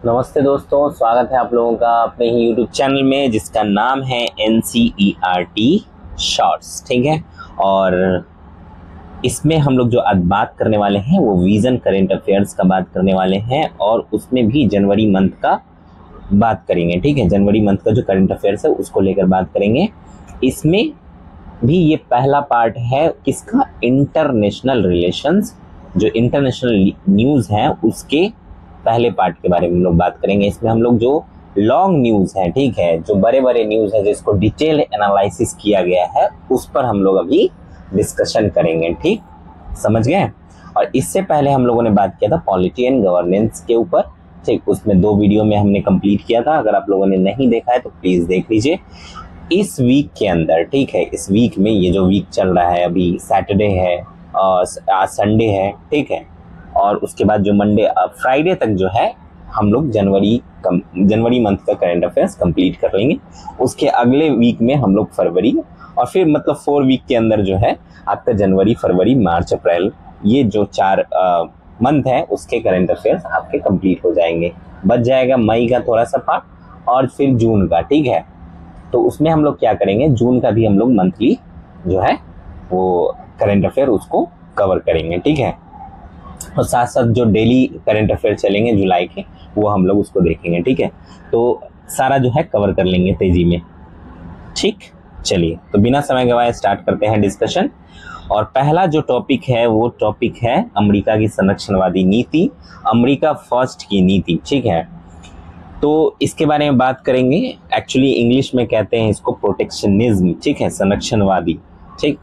नमस्ते दोस्तों, स्वागत है आप लोगों का अपने ही YouTube चैनल में जिसका नाम है NCERT शॉर्ट्स। ठीक है, और इसमें हम लोग जो आज बात करने वाले हैं वो विजन करंट अफेयर्स का बात करने वाले हैं और उसमें भी जनवरी मंथ का बात करेंगे। ठीक है, जनवरी मंथ का जो करंट अफेयर्स है उसको लेकर बात करेंगे। इसमें भी ये पहला पार्ट है किसका, इंटरनेशनल रिलेशंस, जो इंटरनेशनल न्यूज़ है उसके पहले पार्ट के बारे में हम लोग बात करेंगे। इसमें हम लोग जो लॉन्ग न्यूज़ है, ठीक है, जो बड़े बड़े न्यूज़ है जिसको डिटेल एनालिसिस किया गया है उस पर हम लोग अभी डिस्कशन करेंगे। ठीक, समझ गए। और इससे पहले हम लोगों ने बात किया था पॉलिटी एंड गवर्नेंस के ऊपर। ठीक, उसमें 2 वीडियो में हमने कंप्लीट किया था। अगर आप लोगों ने नहीं देखा है तो प्लीज़ देख लीजिए। इस वीक के अंदर, ठीक है, इस वीक में ये जो वीक चल रहा है, अभी सैटरडे है और आज संडे है, ठीक है, और उसके बाद जो मंडे फ्राइडे तक जो है हम लोग जनवरी मंथ का करंट अफेयर्स कंप्लीट कर लेंगे। उसके अगले वीक में हम लोग फरवरी, और फिर मतलब 4 वीक के अंदर जो है आपका जनवरी, फरवरी, मार्च, अप्रैल, ये जो 4 मंथ है उसके करंट अफेयर्स आपके कंप्लीट हो जाएंगे। बच जाएगा मई का थोड़ा सा पार्ट और फिर जून का। ठीक है, तो उसमें हम लोग क्या करेंगे, जून का भी हम लोग मंथली जो है वो करंट अफेयर उसको कवर करेंगे। ठीक है, और साथ साथ जो डेली करंट अफेयर चलेंगे जुलाई के वो हम लोग उसको देखेंगे। ठीक है, तो सारा जो है कवर कर लेंगे तेजी में। ठीक, चलिए तो बिना समय गवाए स्टार्ट करते हैं डिस्कशन। और पहला जो टॉपिक है वो टॉपिक है अमेरिका की संरक्षणवादी नीति, अमेरिका फर्स्ट की नीति। ठीक है, तो इसके बारे में बात करेंगे। एक्चुअली इंग्लिश में कहते हैं इसको प्रोटेक्शनिज्म। ठीक है, संरक्षणवादी। ठीक,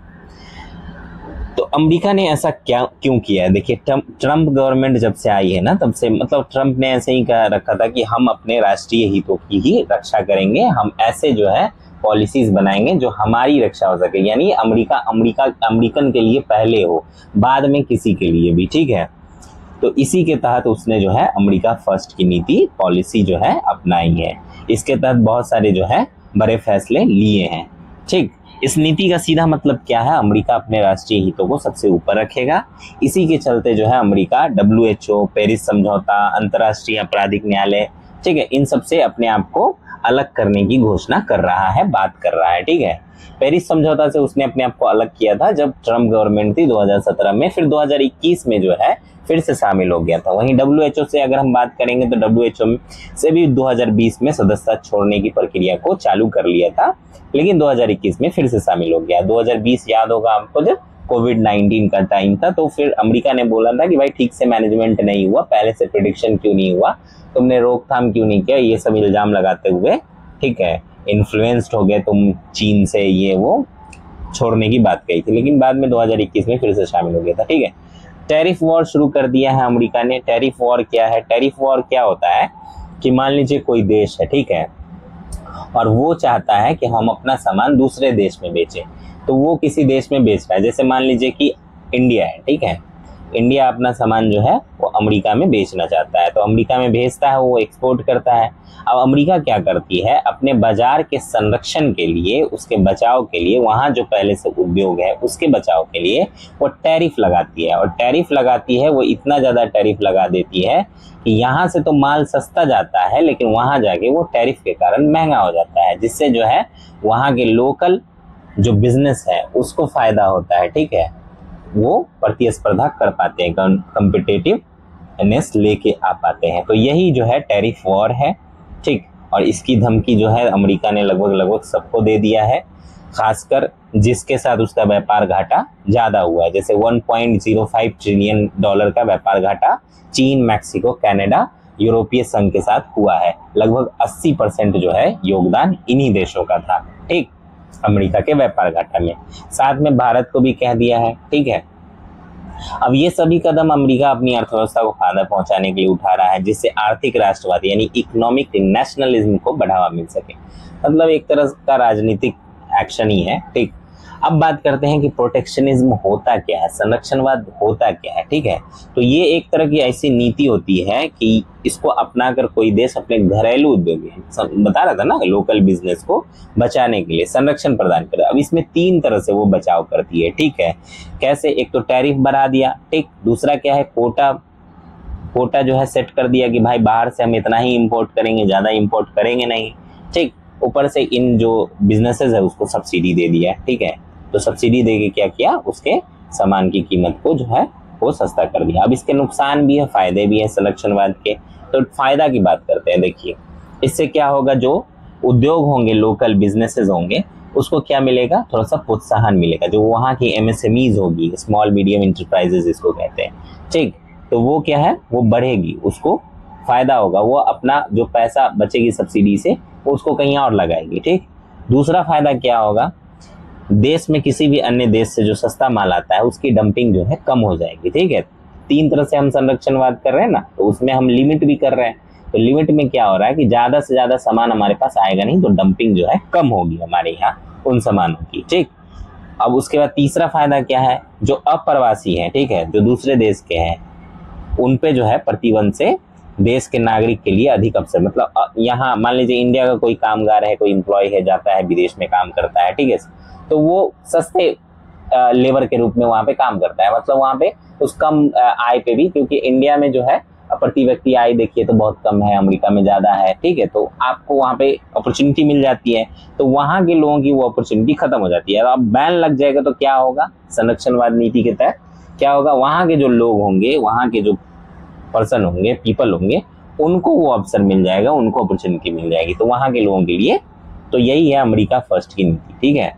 तो अमेरिका ने ऐसा क्यों किया है। देखिए, ट्रम्प गवर्नमेंट जब से आई है ना, तब से मतलब ट्रम्प ने ऐसे ही कह रखा था कि हम अपने राष्ट्रीय हितों की ही रक्षा करेंगे, हम ऐसे जो है पॉलिसीज बनाएंगे जो हमारी रक्षा हो सके, यानी अमेरिकन के लिए पहले हो, बाद में किसी के लिए भी। ठीक है, तो इसी के तहत उसने जो है अमेरिका फर्स्ट की नीति पॉलिसी जो है अपनाई है। इसके तहत बहुत सारे जो है बड़े फैसले लिए हैं। ठीक, इस नीति का सीधा मतलब क्या है, अमेरिका अपने राष्ट्रीय हितों को सबसे ऊपर रखेगा। इसी के चलते जो है अमेरिका WHO, पेरिस समझौता, अंतर्राष्ट्रीय आपराधिक न्यायालय, ठीक है, इन सब से अपने आप को अलग करने की घोषणा कर रहा है, बात कर रहा है। ठीक है, पेरिस समझौता से उसने अपने आप को अलग किया था जब ट्रम्प गवर्नमेंट थी 2017 में, फिर 2021 में जो है फिर से शामिल हो गया था। वहीं WHO से अगर हम बात करेंगे तो WHO से भी 2020 में सदस्यता छोड़ने की प्रक्रिया को चालू कर लिया था, लेकिन 2021 में फिर से शामिल हो गया। 2020 याद होगा आपको, जब कोविड-19 का टाइम था, तो फिर अमेरिका ने बोला था कि भाई ठीक से मैनेजमेंट नहीं हुआ, पहले से प्रेडिक्शन क्यों नहीं हुआ, तुमने रोकथाम क्यों नहीं किया, ये सब इल्जाम लगाते हुए, ठीक है, इन्फ्लुएंस्ड हो गए तुम चीन से, ये वो छोड़ने की बात कही थी। लेकिन बाद में 2021 में फिर से शामिल हो गया था। ठीक है, टैरिफ वॉर शुरू कर दिया है अमेरिका ने। टैरिफ वॉर क्या है, टैरिफ वॉर क्या होता है कि मान लीजिए कोई देश है, ठीक है, और वो चाहता है कि हम अपना सामान दूसरे देश में बेचें, तो वो किसी देश में बेच रहा है, जैसे मान लीजिए कि इंडिया है, ठीक है, इंडिया अपना सामान जो है वो अमेरिका में बेचना चाहता है, तो अमेरिका में भेजता है, वो एक्सपोर्ट करता है। अब अमेरिका क्या करती है, अपने बाजार के संरक्षण के लिए, उसके बचाव के लिए, वहाँ जो पहले से उद्योग है उसके बचाव के लिए वो टैरिफ लगाती है। और टैरिफ लगाती है, वो इतना ज़्यादा टैरिफ लगा देती है कि यहाँ से तो माल सस्ता जाता है, लेकिन वहाँ जाके वो टैरिफ के कारण महंगा हो जाता है, जिससे जो है वहाँ के लोकल जो बिजनेस है उसको फायदा होता है। ठीक है, वो प्रतिस्पर्धा कर पाते हैं, कॉम्पिटिटिवनेस लेके आ पाते हैं। तो यही जो है टैरिफ वॉर है। ठीक, और इसकी धमकी जो है अमेरिका ने लगभग सबको दे दिया है, खासकर जिसके साथ उसका व्यापार घाटा ज़्यादा हुआ है। जैसे $1.05 ट्रिलियन का व्यापार घाटा चीन, मैक्सिको, कनाडा, यूरोपीय संघ के साथ हुआ है। लगभग 80% जो है योगदान इन्हीं देशों का था। ठीक, अमेरिका के व्यापार घाटा में साथ में भारत को भी कह दिया है। ठीक है, अब ये सभी कदम अमेरिका अपनी अर्थव्यवस्था को फायदा पहुंचाने के लिए उठा रहा है, जिससे आर्थिक राष्ट्रवाद यानी इकोनॉमिक नेशनलिज्म को बढ़ावा मिल सके। मतलब एक तरह का राजनीतिक एक्शन ही है। ठीक, अब बात करते हैं कि प्रोटेक्शनिज्म होता क्या है, संरक्षणवाद होता क्या है। ठीक है, तो ये एक तरह की ऐसी नीति होती है कि इसको अपनाकर कोई देश अपने घरेलू उद्योग, बता रहा था ना, लोकल बिजनेस को बचाने के लिए संरक्षण प्रदान करे। अब इसमें 3 तरह से वो बचाव करती है। ठीक है, कैसे, एक तो टैरिफ बढ़ा दिया, ठीक, दूसरा क्या है, कोटा कोटा जो है सेट कर दिया कि भाई बाहर से हम इतना ही इंपोर्ट करेंगे, ज़्यादा इंपोर्ट करेंगे नहीं, ठीक। ऊपर से इन जो बिजनेसेस है उसको सब्सिडी दे दिया, ठीक है। तो सब्सिडी दे के क्या किया, उसके सामान की कीमत को जो है वो सस्ता कर दिया। अब इसके नुकसान भी है, फायदे भी है संरक्षणवाद के। तो फायदा की बात करते हैं। देखिए इससे क्या होगा, जो उद्योग होंगे, लोकल बिजनेसेस होंगे, उसको क्या मिलेगा, थोड़ा सा प्रोत्साहन मिलेगा। जो वहाँ की एमएसएमईज होगी, स्मॉल मीडियम इंटरप्राइजेस इसको कहते हैं, ठीक। तो वो क्या है, वो बढ़ेगी, उसको फायदा होगा, वो अपना जो पैसा बचेगी सब्सिडी से उसको कहीं और लगाएगी, ठीक। दूसरा फायदा क्या होगा, देश में किसी भी अन्य देश से जो सस्ता माल आता है उसकी डंपिंग जो है कम हो जाएगी, ठीक है। तीन तरह से हम संरक्षणवाद कर रहे हैं ना, तो उसमें हम लिमिट भी कर रहे हैं। तो लिमिट में क्या हो रहा है कि ज्यादा से ज्यादा सामान हमारे पास आएगा नहीं, तो डंपिंग जो है कम होगी हमारे यहाँ उन सामानों की, ठीक। अब उसके बाद तीसरा फायदा क्या है, जो अप्रवासी हैं, ठीक है, जो दूसरे देश के हैं, उन पे जो है प्रतिबंध से देश के नागरिक के लिए अधिक अवसर, मतलब यहाँ मान लीजिए इंडिया का कोई कामगार है, कोई एम्प्लॉय है, जाता है विदेश में काम करता है, ठीक है, तो वो सस्ते लेबर के रूप में वहाँ पे काम करता है, मतलब वहाँ पे उस कम आय पे भी, क्योंकि इंडिया में जो है प्रति व्यक्ति आय देखिए तो बहुत कम है, अमेरिका में ज्यादा है, ठीक है, तो आपको वहाँ पे अपॉर्चुनिटी मिल जाती है, तो वहाँ के लोगों की वो अपॉर्चुनिटी खत्म हो जाती है। अब बैन लग जाएगा तो क्या होगा, संरक्षणवाद नीति के तहत क्या होगा, वहाँ के जो लोग होंगे, वहाँ के जो पर्सन होंगे, पीपल होंगे, उनको वो अवसर मिल जाएगा, उनको अपॉर्चुनिटी मिल जाएगी, तो वहाँ के लोगों के लिए। तो यही है अमेरिका फर्स्ट की नीति, ठीक है।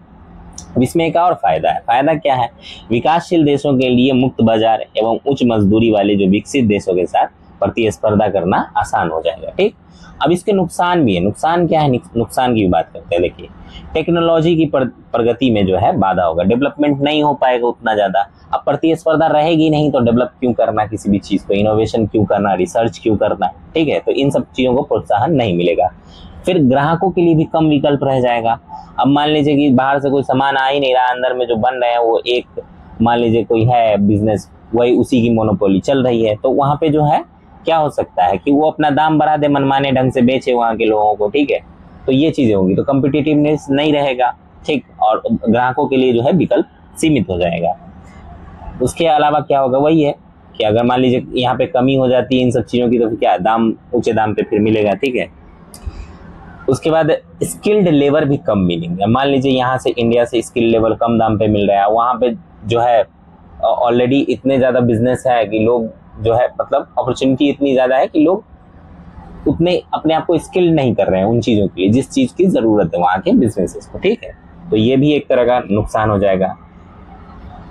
अब इसमें एक और फायदा है। फायदा क्या है, विकासशील देशों के लिए मुक्त बाजार एवं उच्च मजदूरी वाले जो विकसित देशों के साथ प्रतिस्पर्धा करना आसान हो जाएगा, ठीक। अब इसके नुकसान भी है। नुकसान क्या है, नुकसान की भी बात करते हैं। देखिए टेक्नोलॉजी की प्रगति में जो है बाधा होगा, डेवलपमेंट नहीं हो पाएगा उतना ज्यादा। अब प्रतिस्पर्धा रहेगी नहीं तो डेवलप क्यों करना किसी भी चीज को, इनोवेशन क्यों करना, रिसर्च क्यों करना, ठीक है। तो इन सब चीजों को प्रोत्साहन नहीं मिलेगा। फिर ग्राहकों के लिए भी कम विकल्प रह जाएगा। अब मान लीजिए कि बाहर से कोई सामान आ ही नहीं रहा, अंदर में जो बन रहे हैं वो एक, मान लीजिए कोई है बिजनेस, वही उसी की मोनोपोली चल रही है, तो वहां पे जो है क्या हो सकता है कि वो अपना दाम बढ़ा दे, मनमाने ढंग से बेचे वहां के लोगों को, ठीक है। तो ये चीजें होंगी, तो कम्पिटिटिवनेस नहीं रहेगा, ठीक, और ग्राहकों के लिए जो है विकल्प सीमित हो जाएगा। उसके अलावा क्या होगा, वही है कि अगर मान लीजिए यहाँ पे कमी हो जाती है इन सब चीजों की, तो क्या दाम, ऊंचे दाम पे फिर मिलेगा, ठीक है। उसके बाद स्किल्ड लेबर भी कम मिलेंगे। मान लीजिए यहाँ से इंडिया से स्किल्ड लेबर कम दाम पे मिल रहा है, वहाँ पे जो है ऑलरेडी इतने ज्यादा बिजनेस है कि लोग जो है, मतलब अपॉर्चुनिटी इतनी ज्यादा है कि लोग उतने अपने आप को स्किल्ड नहीं कर रहे हैं उन चीजों के लिए जिस चीज की जरूरत है वहाँ के बिजनेसेस को, ठीक है। तो ये भी एक तरह का नुकसान हो जाएगा।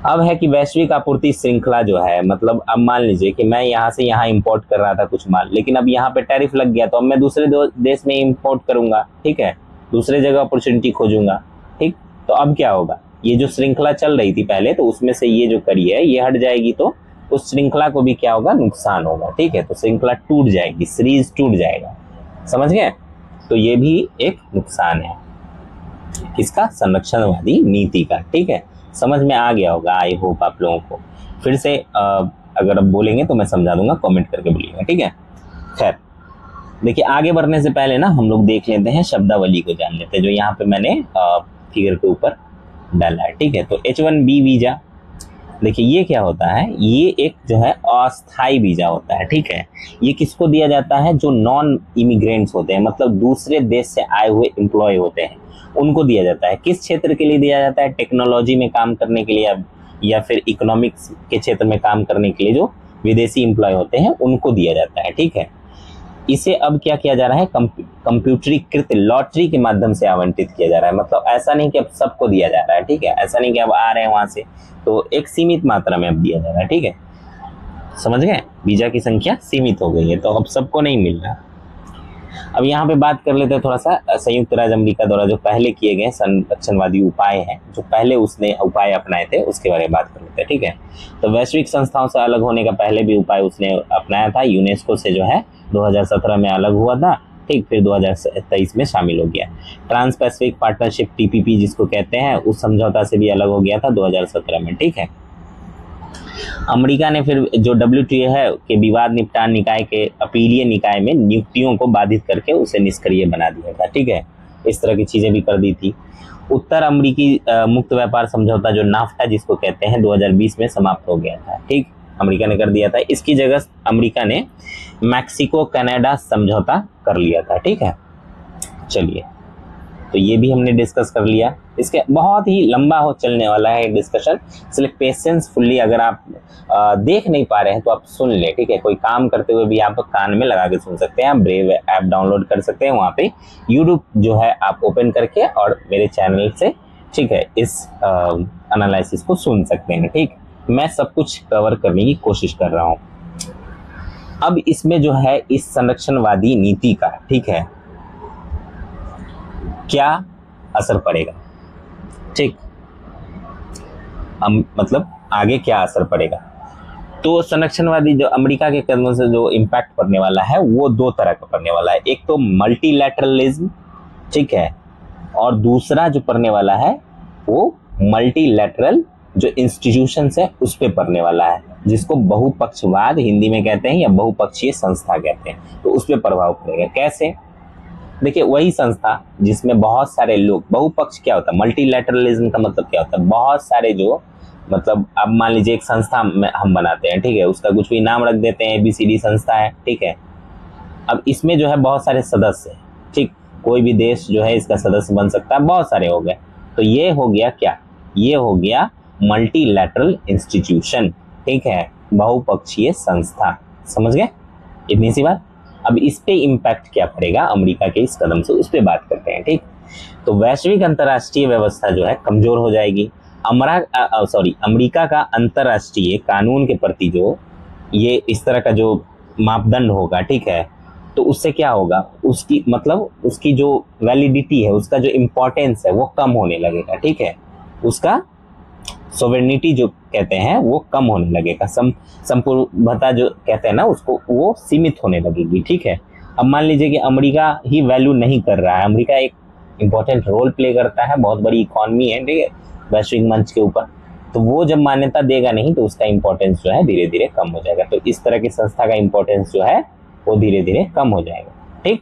अब है कि वैश्विक आपूर्ति श्रृंखला जो है, मतलब अब मान लीजिए कि मैं यहाँ से यहाँ इंपोर्ट कर रहा था कुछ माल, लेकिन अब यहाँ पे टैरिफ लग गया, तो अब मैं दूसरे देश में इंपोर्ट करूंगा, ठीक है, दूसरे जगह अपॉर्चुनिटी खोजूंगा, ठीक। तो अब क्या होगा, ये जो श्रृंखला चल रही थी पहले, तो उसमें से ये जो कड़ी है ये हट जाएगी, तो उस श्रृंखला को भी क्या होगा, नुकसान होगा, ठीक है। तो श्रृंखला टूट जाएगी, सीरीज टूट जाएगा, समझ गए। तो ये भी एक नुकसान है किसका, संरक्षणवादी नीति का, ठीक है। समझ में आ गया होगा, आई होप आप लोगों को। फिर से अगर आप बोलेंगे तो मैं समझा दूंगा, कमेंट करके बोलिएगा, ठीक है। खैर देखिए, आगे बढ़ने से पहले ना हम लोग देख लेते हैं, शब्दावली को जान लेते हैं, जो यहाँ पे मैंने फिगर के ऊपर डाला है, ठीक है। तो H1B वीजा, देखिए ये क्या होता है, ये एक जो है अस्थाई वीजा होता है, ठीक है। ये किसको दिया जाता है, जो नॉन इमिग्रेंट्स होते हैं, मतलब दूसरे देश से आए हुए एम्प्लॉय होते हैं, उनको दिया जाता है। किस क्षेत्र के लिए दिया जाता है, टेक्नोलॉजी में काम करने के लिए या फिर इकोनॉमिक्स के क्षेत्र में काम करने के लिए जो विदेशी एम्प्लॉय होते हैं उनको दिया जाता है, ठीक है। इसे अब क्या किया जा रहा है, कंप्यूटरीकृत लॉटरी के माध्यम से आवंटित किया जा रहा है। मतलब ऐसा नहीं कि अब सबको दिया जा रहा है, ठीक है, ऐसा नहीं कि अब आ रहे हैं वहां से, तो एक सीमित मात्रा में अब दिया जा रहा है, ठीक है, समझ गए। वीजा की संख्या सीमित हो गई है, तो अब सबको नहीं मिल रहा। अब यहाँ पे बात कर लेते हैं थोड़ा सा संयुक्त राज्य अमेरिका द्वारा जो पहले किए गए संरक्षणवादी उपाय हैं, जो पहले उसने उपाय अपनाए थे, उसके बारे में बात कर लेते हैं, ठीक है। तो वैश्विक संस्थाओं से अलग होने का पहले भी उपाय उसने अपनाया था। यूनेस्को से जो है 2017 में अलग हुआ था, ठीक, फिर 2023 में शामिल हो गया। ट्रांस पैसिफिक पार्टनरशिप TPP जिसको कहते हैं, उस समझौता से भी अलग हो गया था 2017 में, ठीक है। अमेरिका ने फिर जो WTO है के विवाद निपटान निकाय के अपीलीय निकाय में नियुक्तियों को बाधित करके उसे निष्क्रिय बना दिया था, ठीक है। इस तरह की चीजें भी कर दी थी। उत्तर अमेरिकी मुक्त व्यापार समझौता जो नाफ्टा जिसको कहते हैं 2020 में समाप्त हो गया था, ठीक। अमेरिका ने कर दिया था। इसकी जगह अमेरिका ने मैक्सिको कनाडा समझौता कर लिया था, ठीक है। चलिए, तो ये भी हमने डिस्कस कर लिया। इसके बहुत ही लंबा हो चलने वाला है डिस्कशन, इसलिए पेशेंसफुली अगर आप देख नहीं पा रहे हैं तो आप सुन ले, ठीक है। कोई काम करते हुए भी आप कान में लगा के सुन सकते हैं। आप ब्रेव ऐप डाउनलोड कर सकते हैं, वहाँ पे यूट्यूब जो है आप ओपन करके और मेरे चैनल से, ठीक है, इस एनालिसिस को सुन सकते हैं, ठीक। मैं सब कुछ कवर करने की कोशिश कर रहा हूँ। अब इसमें जो है इस संरक्षणवादी नीति का, ठीक है, क्या असर पड़ेगा, ठीक, मतलब आगे क्या असर पड़ेगा। तो संरक्षणवादी जो अमेरिका के कदमों से जो इम्पैक्ट पड़ने वाला है वो दो तरह का पड़ने वाला है। एक तो मल्टीलैटरलिज्म, ठीक है, और दूसरा जो पड़ने वाला है वो मल्टीलैटरल जो इंस्टीट्यूशंस है उस पे पड़ने वाला है, जिसको बहुपक्षवाद हिंदी में कहते हैं या बहुपक्षीय संस्था कहते हैं। तो उस पे प्रभाव पड़ेगा। कैसे? देखिए, वही संस्था जिसमें बहुत सारे लोग, बहुपक्ष क्या होता है, मल्टीलैटरलिज्म का मतलब क्या होता है, बहुत सारे जो, मतलब अब मान लीजिए एक संस्था हम बनाते हैं, ठीक है, उसका कुछ भी नाम रख देते हैं, ABCD संस्था है, ठीक है। अब इसमें जो है बहुत सारे सदस्य हैं, ठीक, कोई भी देश जो है इसका सदस्य बन सकता है, बहुत सारे हो गए। तो ये हो गया क्या, ये हो गया मल्टीलैटरल इंस्टीट्यूशन, ठीक है, बहुपक्षीय संस्था। समझ गए इतनी सी बात। अब इस पे इम्पैक्ट क्या पड़ेगा अमेरिका के इस कदम से, उस पे बात करते हैं, ठीक। तो वैश्विक अंतर्राष्ट्रीय व्यवस्था जो है कमजोर हो जाएगी। अमेरिका का अंतर्राष्ट्रीय कानून के प्रति जो ये इस तरह का जो मापदंड होगा, ठीक है, तो उससे क्या होगा, उसकी मतलब उसकी जो वैलिडिटी है, उसका जो इम्पोर्टेंस है वो कम होने लगेगा, ठीक है। उसका सोवेरेनिटी जो कहते हैं वो कम होने लगेगा, संपूर्णता जो कहते हैं ना उसको, वो सीमित होने लगेगी, ठीक है। अब मान लीजिए कि अमेरिका ही वैल्यू नहीं कर रहा है, अमेरिका एक इम्पोर्टेंट रोल प्ले करता है, बहुत बड़ी इकोनॉमी है, ठीक है, वैश्विक मंच के ऊपर, तो वो जब मान्यता देगा नहीं तो उसका इम्पोर्टेंस जो है धीरे धीरे कम हो जाएगा। तो इस तरह की संस्था का इम्पोर्टेंस जो है वो धीरे धीरे कम हो जाएगा, ठीक।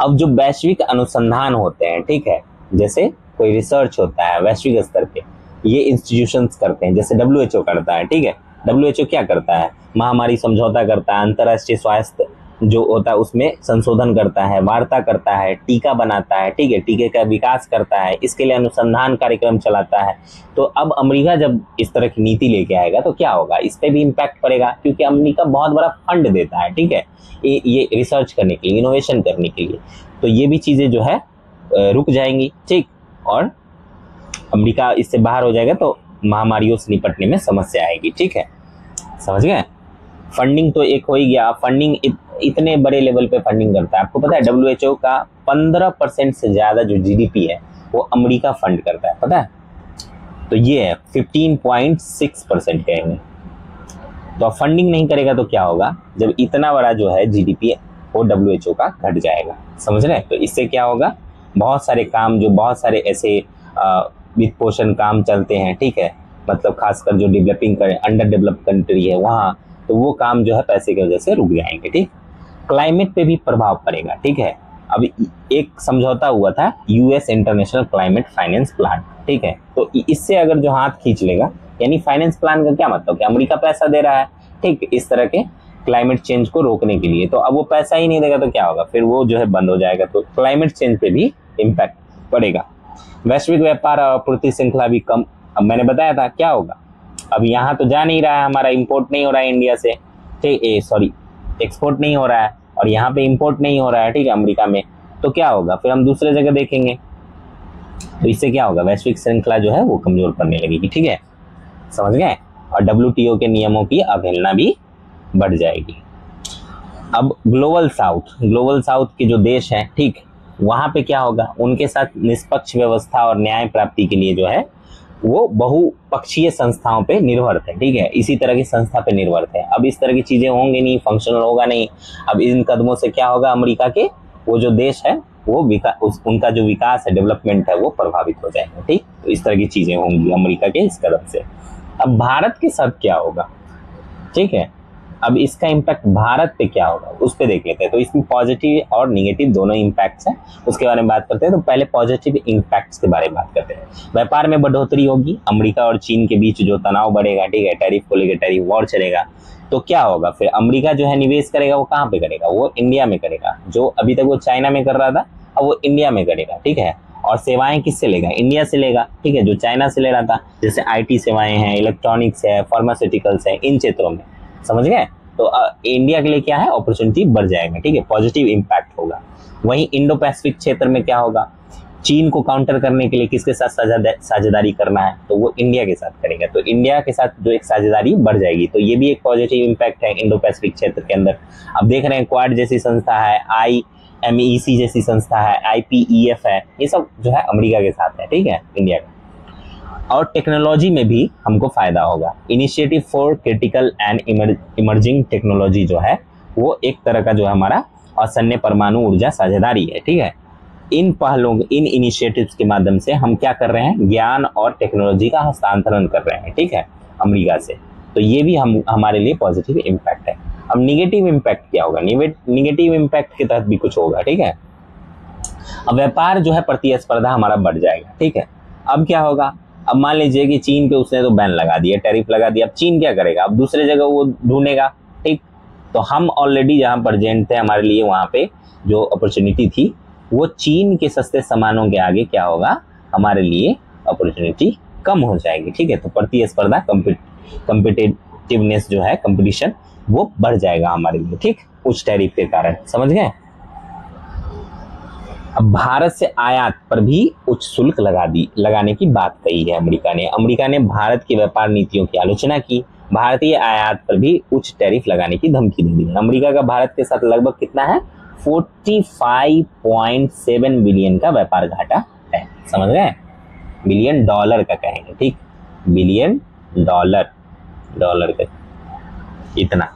अब जो वैश्विक अनुसंधान होते हैं, ठीक है, जैसे कोई रिसर्च होता है वैश्विक स्तर पे, ये इंस्टीट्यूशंस करते हैं, जैसे WHO करता है, ठीक है। WHO क्या करता है, महामारी समझौता करता है, अंतर्राष्ट्रीय स्वास्थ्य जो होता है उसमें संशोधन करता है, वार्ता करता है, टीका बनाता है, ठीक है, टीके का विकास करता है, इसके लिए अनुसंधान कार्यक्रम चलाता है। तो अब अमेरिका जब इस तरह की नीति लेके आएगा तो क्या होगा, इस पे भी इम्पैक्ट पड़ेगा, क्योंकि अमेरिका बहुत बड़ा फंड देता है, ठीक है, ये रिसर्च करने के लिए, इनोवेशन करने के लिए। तो ये भी चीजें जो है रुक जाएंगी, ठीक, और अमेरिका इससे बाहर हो जाएगा तो महामारियों से निपटने में समस्या आएगी, ठीक है। समझ गए। फंडिंग तो एक हो ही गया। फंडिंग इतने बड़े लेवल पे फंडिंग करता है, आपको पता है WHO का 15% से ज्यादा जो GDP है वो अमेरिका फंड करता है, पता है। तो ये है 15.6% कहेंगे। तो अब फंडिंग नहीं करेगा तो क्या होगा, जब इतना बड़ा जो है GDP वो WHO का घट जाएगा। समझ रहे हैं। तो इससे क्या होगा, बहुत सारे काम, जो बहुत सारे ऐसे वित्त पोषण काम चलते हैं, ठीक है, मतलब खासकर जो डेवलपिंग अंडर डेवलप कंट्री है वहाँ, तो वो काम जो है पैसे की वजह से रुक जाएंगे, ठीक। क्लाइमेट पे भी प्रभाव पड़ेगा, ठीक है। अब एक समझौता हुआ था US international climate finance plan, ठीक है। तो इससे अगर जो हाथ खींच लेगा, यानी फाइनेंस प्लान का क्या मतलब, कि अमेरिका पैसा दे रहा है, ठीक, इस तरह के क्लाइमेट चेंज को रोकने के लिए, तो अब वो पैसा ही नहीं देगा तो क्या होगा, फिर वो जो है बंद हो जाएगा। तो क्लाइमेट चेंज पे भी इम्पैक्ट पड़ेगा। वैश्विक व्यापार और आपूर्ति श्रृंखला भी कम, अब मैंने बताया था क्या होगा, अब यहाँ तो जा नहीं रहा है, हमारा इंपोर्ट नहीं हो रहा है इंडिया से, ठीक, सॉरी एक्सपोर्ट नहीं हो रहा है, और यहाँ पे इंपोर्ट नहीं हो रहा है, ठीक है, अमेरिका में, तो क्या होगा, फिर हम दूसरे जगह देखेंगे। तो इससे क्या होगा, वैश्विक श्रृंखला जो है वो कमजोर पड़ने लगेगी, ठीक है, समझ गए। और WTO के नियमों की अवहेलना भी बढ़ जाएगी। अब ग्लोबल साउथ के जो देश हैं, ठीक, वहां पे क्या होगा, उनके साथ निष्पक्ष व्यवस्था और न्याय प्राप्ति के लिए जो है वो बहुपक्षीय संस्थाओं पे निर्भर थे, ठीक है, इसी तरह की संस्था पे निर्भर थे। अब इस तरह की चीजें होंगी नहीं, फंक्शनल होगा नहीं। अब इन कदमों से क्या होगा, अमेरिका के वो जो देश है वो उनका जो विकास है, डेवलपमेंट है, वो प्रभावित हो जाएगा, ठीक। तो इस तरह की चीजें होंगी अमेरिका के इस कदम से। अब भारत के साथ क्या होगा, ठीक है, अब इसका इम्पैक्ट भारत पे क्या होगा उस पे देख लेते हैं। तो इसमें पॉजिटिव और निगेटिव दोनों इम्पैक्ट्स हैं, उसके बारे में बात करते हैं। तो पहले पॉजिटिव इम्पैक्ट्स के बारे में बात करते हैं। व्यापार में बढ़ोतरी होगी, अमेरिका और चीन के बीच जो तनाव बढ़ेगा, ठीक है, टैरिफ को लेकर टैरिफ वॉर चलेगा, तो क्या होगा फिर अमेरिका जो है निवेश करेगा वो कहाँ पे करेगा, वो इंडिया में करेगा। जो अभी तक वो चाइना में कर रहा था अब वो इंडिया में करेगा, ठीक है। और सेवाएं किससे लेगा, इंडिया से लेगा, ठीक है, जो चाइना से ले रहा था, जैसे आईटी सेवाएं हैं, इलेक्ट्रॉनिक्स है, फार्मास्यूटिकल्स है, इन क्षेत्रों में, समझ गए। तो इंडिया के लिए क्या है, अपॉर्चुनिटी बढ़ जाएगा, ठीक है, पॉजिटिव इम्पैक्ट होगा। वहीं इंडो पैसिफिक क्षेत्र में क्या होगा, चीन को काउंटर करने के लिए किसके साथ साझेदारी करना है, तो वो इंडिया के साथ करेगा। तो इंडिया के साथ जो एक साझेदारी बढ़ जाएगी, तो ये भी एक पॉजिटिव इम्पैक्ट है इंडो पैसिफिक क्षेत्र के अंदर। अब देख रहे हैं क्वाड जैसी संस्था है, IMEC जैसी संस्था है, IPEF है, ये सब जो है अमेरिका के साथ है, ठीक है, इंडिया का। और टेक्नोलॉजी में भी हमको फायदा होगा। Initiative for critical and emerging technology जो है वो एक तरह का जो है हमारा असन्य परमाणु ऊर्जा साझेदारी है, ठीक है। इन पहलों, इन इनिशिएटिव्स के माध्यम से हम क्या कर रहे हैं, ज्ञान और टेक्नोलॉजी का हस्तांतरण कर रहे हैं, ठीक है, अमेरिका से। तो ये भी हमारे लिए पॉजिटिव इम्पैक्ट है। अब निगेटिव इम्पैक्ट क्या होगा, निगेटिव इम्पैक्ट के तहत भी कुछ होगा, ठीक है। अब व्यापार जो है प्रतिस्पर्धा हमारा बढ़ जाएगा, ठीक है। अब क्या होगा, अब मान लीजिए कि चीन पे उसने तो बैन लगा दिया, टैरिफ लगा दिया, अब चीन क्या करेगा, अब दूसरे जगह वो ढूंढेगा, ठीक। तो हम ऑलरेडी जहाँ प्रेजेंट थे, हमारे लिए वहाँ पे जो अपॉर्चुनिटी थी वो चीन के सस्ते सामानों के आगे क्या होगा, हमारे लिए अपॉर्चुनिटी कम हो जाएगी, ठीक है। तो प्रतिस्पर्धा, कम्पिटिटिवनेस जो है, कंपटीशन, वो बढ़ जाएगा हमारे लिए, ठीक, उच्च टैरिफ के कारण, समझ गए। अब भारत से आयात पर भी उच्च शुल्क लगाने की बात कही है अमेरिका ने। अमेरिका ने भारत की व्यापार नीतियों की आलोचना की, भारतीय आयात पर भी उच्च टैरिफ लगाने की धमकी दे दी। अमेरिका का भारत के साथ लगभग कितना है, 45.7 बिलियन का व्यापार घाटा है, समझ गए, बिलियन डॉलर का कहेंगे, ठीक, बिलियन डॉलर का इतना।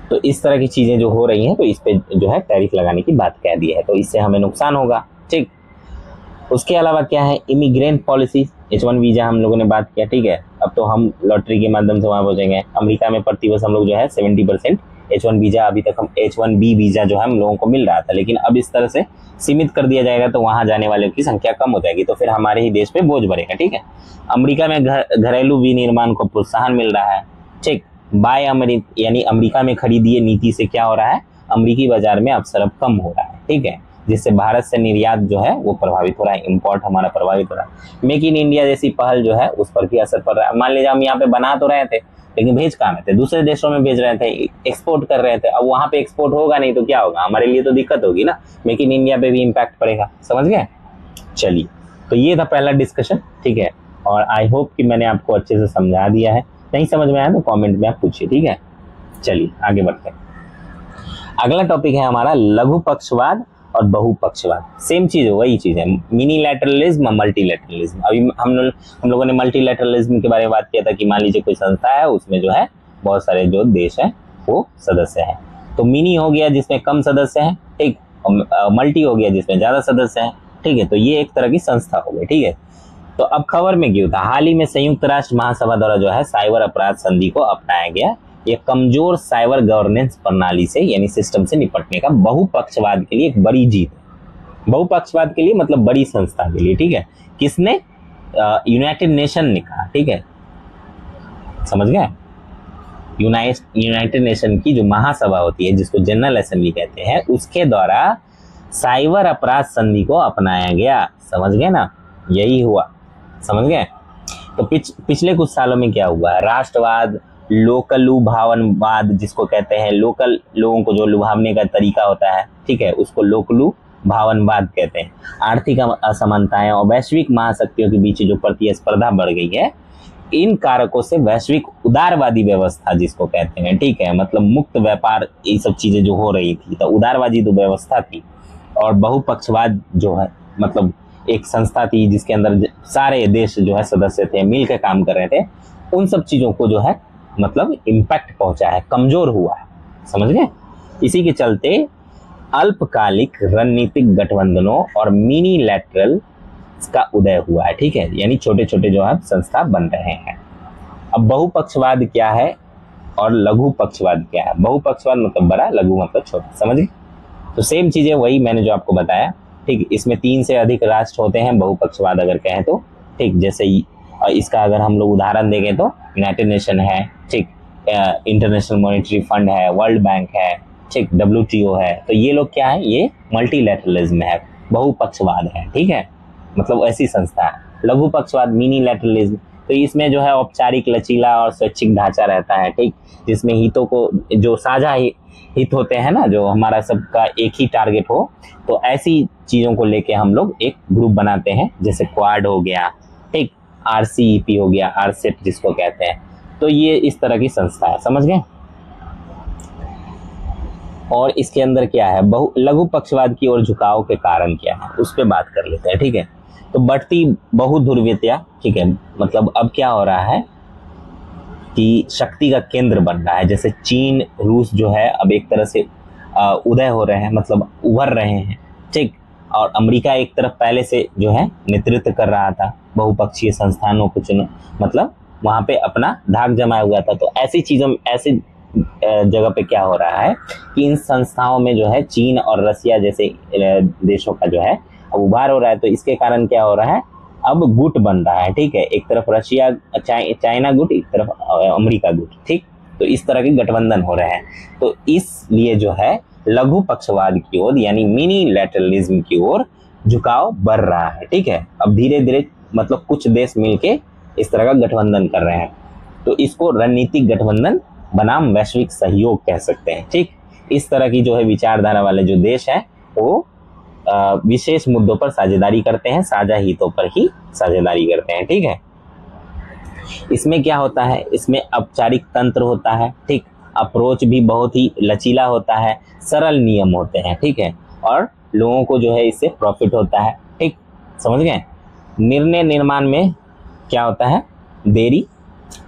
तो इस तरह की चीजें जो हो रही हैं, तो इस पे जो है टैरिफ लगाने की बात कह दी है, तो इससे हमें नुकसान होगा, ठीक। उसके अलावा क्या है, इमिग्रेंट पॉलिसी, H1 वीजा हम लोगों ने बात किया, ठीक है। अब तो हम लॉटरी के माध्यम से वहां पहुंचेंगे। अमेरिका में प्रतिवर्ष हम लोग जो है 70% H1 वीजा, अभी तक हम H1B वीजा जो है हम लोगों को मिल रहा था, लेकिन अब इस तरह से सीमित कर दिया जाएगा तो वहां जाने वालों की संख्या कम हो जाएगी, तो फिर हमारे ही देश पे बोझ बढ़ेगा, ठीक है। अमेरिका में घरेलू विनिर्माण को प्रोत्साहन मिल रहा है, ठीक। बाय अमेरिका यानी अमेरिका में खरीदिए नीति से क्या हो रहा है, अमेरिकी बाजार में अवसर अब कम हो रहा है, ठीक है, जिससे भारत से निर्यात जो है वो प्रभावित हो रहा है, इंपोर्ट हमारा प्रभावित हो रहा है। मेक इन इंडिया जैसी पहल जो है उस पर भी असर पड़ रहा है। मान लीजिए हम यहाँ पे बना तो रहे थे, लेकिन भेज कहाँ में थे, दूसरे देशों में भेज रहे थे, एक्सपोर्ट कर रहे थे। अब वहां पे एक्सपोर्ट होगा नहीं तो क्या होगा, हमारे लिए तो दिक्कत होगी ना, मेक इन इंडिया पे भी इम्पैक्ट पड़ेगा, समझ गए। चलिए, तो ये था पहला डिस्कशन, ठीक है, और आई होप कि मैंने आपको अच्छे से समझा दिया है। नहीं समझ में आया तो कमेंट में आप पूछिए, ठीक है। चलिए आगे बढ़ते हैं। अगला टॉपिक है हमारा लघु पक्षवाद और बहुपक्षवाद। सेम चीज है, वही चीज है, मिनीलैटरलिज्म, मल्टीलैटरलिज्म। अभी हम लोगों ने मल्टीलैटरलिज्म के बारे में बात किया था कि मान लीजिए कोई संस्था है, उसमें जो है बहुत सारे जो देश हैं वो सदस्य हैं। तो मिनी हो गया जिसमें कम सदस्य हैं, ठीक, मल्टी हो गया जिसमें ज्यादा सदस्य हैं, ठीक है। तो ये एक तरह की संस्था हो गई, ठीक है। तो अब खबर में क्यों था, हाल ही में संयुक्त राष्ट्र महासभा द्वारा जो है साइबर अपराध संधि को अपनाया गया। ये कमजोर साइबर गवर्नेंस प्रणाली से यानी सिस्टम से निपटने का बहुपक्षवाद के लिए एक बड़ी जीत है। बहुपक्षवाद के लिए मतलब बड़ी संस्था के लिए, ठीक है। किसने, यूनाइटेड नेशन ने कहा, ठीक है, समझ गए। यूनाइटेड नेशन की जो महासभा होती है जिसको जनरल असेंबली कहते हैं, उसके द्वारा साइबर अपराध संधि को अपनाया गया, समझ गए ना, यही हुआ, समझ गए। तो पिछले कुछ सालों में क्या हुआ है, राष्ट्रवाद, लोकल लुभावनवाद जिसको कहते हैं, लोकल लोगों को जो लुभावने का तरीका होता है, ठीक है, उसको लोकलु भावनवाद कहते हैं। आर्थिक असमानताएं और वैश्विक महाशक्तियों के बीच जो प्रतिस्पर्धा बढ़ गई है, इन कारकों से वैश्विक उदारवादी व्यवस्था जिसको कहते हैं, ठीक है, मतलब मुक्त व्यापार, ये सब चीजें जो हो रही थी, तो उदारवादी जो व्यवस्था थी, और बहुपक्षवाद जो है मतलब एक संस्था थी जिसके अंदर सारे देश जो है सदस्य थे, मिलकर काम कर रहे थे, उन सब चीजों को जो है मतलब इम्पैक्ट पहुंचा है, कमजोर हुआ है, समझ गए। इसी के चलते अल्पकालिक रणनीतिक गठबंधनों और मिनी लैटरल का उदय हुआ है, ठीक है, यानी छोटे छोटे जो है संस्था बन रहे हैं। अब बहुपक्षवाद क्या है, और लघु पक्षवाद क्या है? बहुपक्षवाद मतलब बड़ा, लघु मतलब छोटा, समझ गए? तो सेम चीजें वही मैंने जो आपको बताया, ठीक। इसमें 3 से अधिक राष्ट्र होते हैं बहुपक्षवाद अगर कहें तो, ठीक। जैसे इसका अगर हम लोग उदाहरण देंगे तो यूनाइटेड नेशन है, ठीक, इंटरनेशनल मॉनेटरी फंड है, वर्ल्ड बैंक है, ठीक, WTO है। तो ये लोग क्या है? ये मल्टीलैटरलिज्म है, बहुपक्षवाद है, ठीक है, मतलब ऐसी संस्था है। लघु पक्षवाद मिनीलैटरलिज्म, तो इसमें जो है औपचारिक, लचीला और स्वैच्छिक ढांचा रहता है, ठीक, जिसमें हितों को, जो साझा हित होते हैं ना, जो हमारा सबका एक ही टारगेट हो, तो ऐसी चीजों को लेके हम लोग एक ग्रुप बनाते हैं, जैसे क्वाड हो गया, ठीक, RCEP हो गया, RCEP जिसको कहते हैं। तो ये इस तरह की संस्था है, समझ गए? और इसके अंदर क्या है? लघु पक्षवाद की ओर झुकाव के कारण क्या है, उस पर बात कर लेते हैं, ठीक है। तो बढ़ती बहुध्रुवीयता, ठीक है, मतलब अब क्या हो रहा है कि शक्ति का केंद्र बन रहा है। जैसे चीन, रूस जो है अब एक तरह से उदय हो रहे हैं, मतलब उभर रहे हैं, ठीक। और अमेरिका एक तरफ पहले से जो है नेतृत्व कर रहा था बहुपक्षीय संस्थानों को मतलब वहां पे अपना धाक जमाया हुआ था। तो ऐसी चीजों, ऐसी जगह पे क्या हो रहा है कि इन संस्थाओं में जो है चीन और रसिया जैसे देशों का जो है अब उभार हो रहा है। तो इसके कारण क्या हो रहा है? अब गुट बन रहा है, ठीक है, एक तरफ रशिया, चाइना गुट, एक तरफ अमेरिका गुट, ठीक। तो इस तरह के गठबंधन हो रहे हैं। तो इसलिए जो है लघु पक्षवाद की ओर यानी मिनी लैटरलिज्म की ओर झुकाव बढ़ रहा है, ठीक है। अब धीरे धीरे मतलब कुछ देश मिलके इस तरह का गठबंधन कर रहे हैं। तो इसको रणनीतिक गठबंधन बनाम वैश्विक सहयोग कह सकते हैं, ठीक। इस तरह की जो है विचारधारा वाले जो देश हैं वो विशेष मुद्दों पर साझेदारी करते हैं, साझा हितों पर ही साझेदारी करते हैं, ठीक है। इसमें क्या होता है? इसमें औपचारिक तंत्र होता है, ठीक, अप्रोच भी बहुत ही लचीला होता है, सरल नियम होते हैं, ठीक है, और लोगों को जो है इससे प्रॉफिट होता है, ठीक, समझ गए? निर्णय निर्माण में क्या होता है? देरी।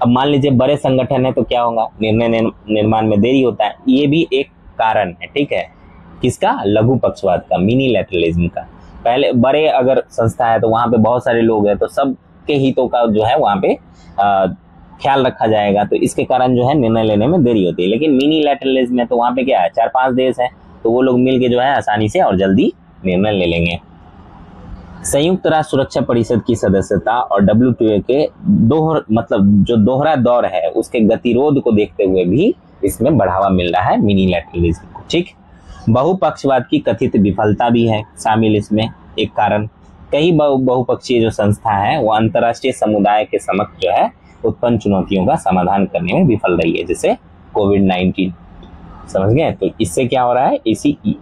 अब मान लीजिए बड़े संगठन है तो क्या होगा? निर्णय निर्माण में देरी होता है। ये भी एक कारण है, ठीक है, किसका? लघु पक्षवाद का, मिनी लैटरलिज्म का। पहले बड़े अगर संस्था है तो वहां पे बहुत सारे लोग हैं, तो सबके हितों का जो है वहां पे ख्याल रखा जाएगा। तो इसके कारण जो है निर्णय लेने में देरी होती है। लेकिन मिनी लैटरलिज्म में तो वहां पे क्या है? 4-5 देश है, तो वो लोग मिलके जो है आसानी से और जल्दी निर्णय ले लेंगे। संयुक्त राष्ट्र सुरक्षा परिषद की सदस्यता और WTO के जो दोहरा दौर है उसके गतिरोध को देखते हुए भी इसमें बढ़ावा मिल रहा है मिनी लैटरलिज्म को, ठीक। बहुपक्षवाद की कथित विफलता भी है शामिल इसमें एक कारण। कई बहुपक्षीय जो संस्था है वो अंतर्राष्ट्रीय समुदाय के समक्ष जो है उत्पन्न चुनौतियों का समाधान करने में विफल रही है, जैसे कोविड-19, समझ गए? तो इससे क्या हो रहा है?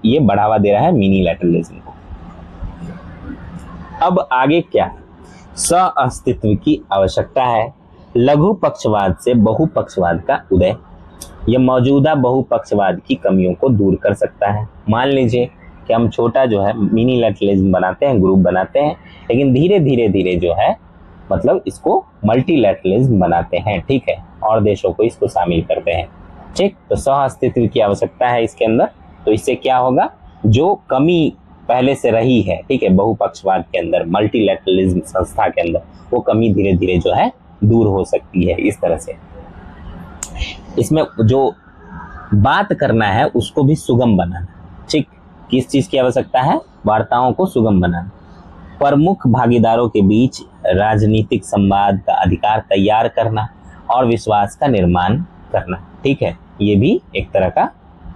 ये बढ़ावा दे रहा है मिनी लैटरलिज्म को। अब आगे क्या है? सह-अस्तित्व की आवश्यकता है। लघु पक्षवाद से बहुपक्षवाद का उदय, यह मौजूदा बहुपक्षवाद की कमियों को दूर कर सकता है। मान लीजिए कि हम छोटा जो है मिनी लैटरलिज्म बनाते हैं, ग्रुप बनाते हैं, लेकिन धीरे धीरे जो है मतलब इसको मल्टीलैटरलिज्म बनाते हैं, ठीक है, और देशों को इसको शामिल करते हैं, ठीक। तो सह अस्तित्व की आवश्यकता है इसके अंदर। तो इससे क्या होगा? जो कमी पहले से रही है, ठीक है, बहुपक्षवाद के अंदर, मल्टीलैटरलिज्म संस्था के अंदर, वो कमी धीरे धीरे जो है दूर हो सकती है। इस तरह से इसमें जो बात करना है उसको भी सुगम बनाना, ठीक। किस चीज की आवश्यकता है? वार्ताओं को सुगम बनाना। प्रमुख भागीदारों के बीच राजनीतिक संवाद का अधिकार तैयार करना और विश्वास का निर्माण करना, ठीक है, ये भी एक तरह का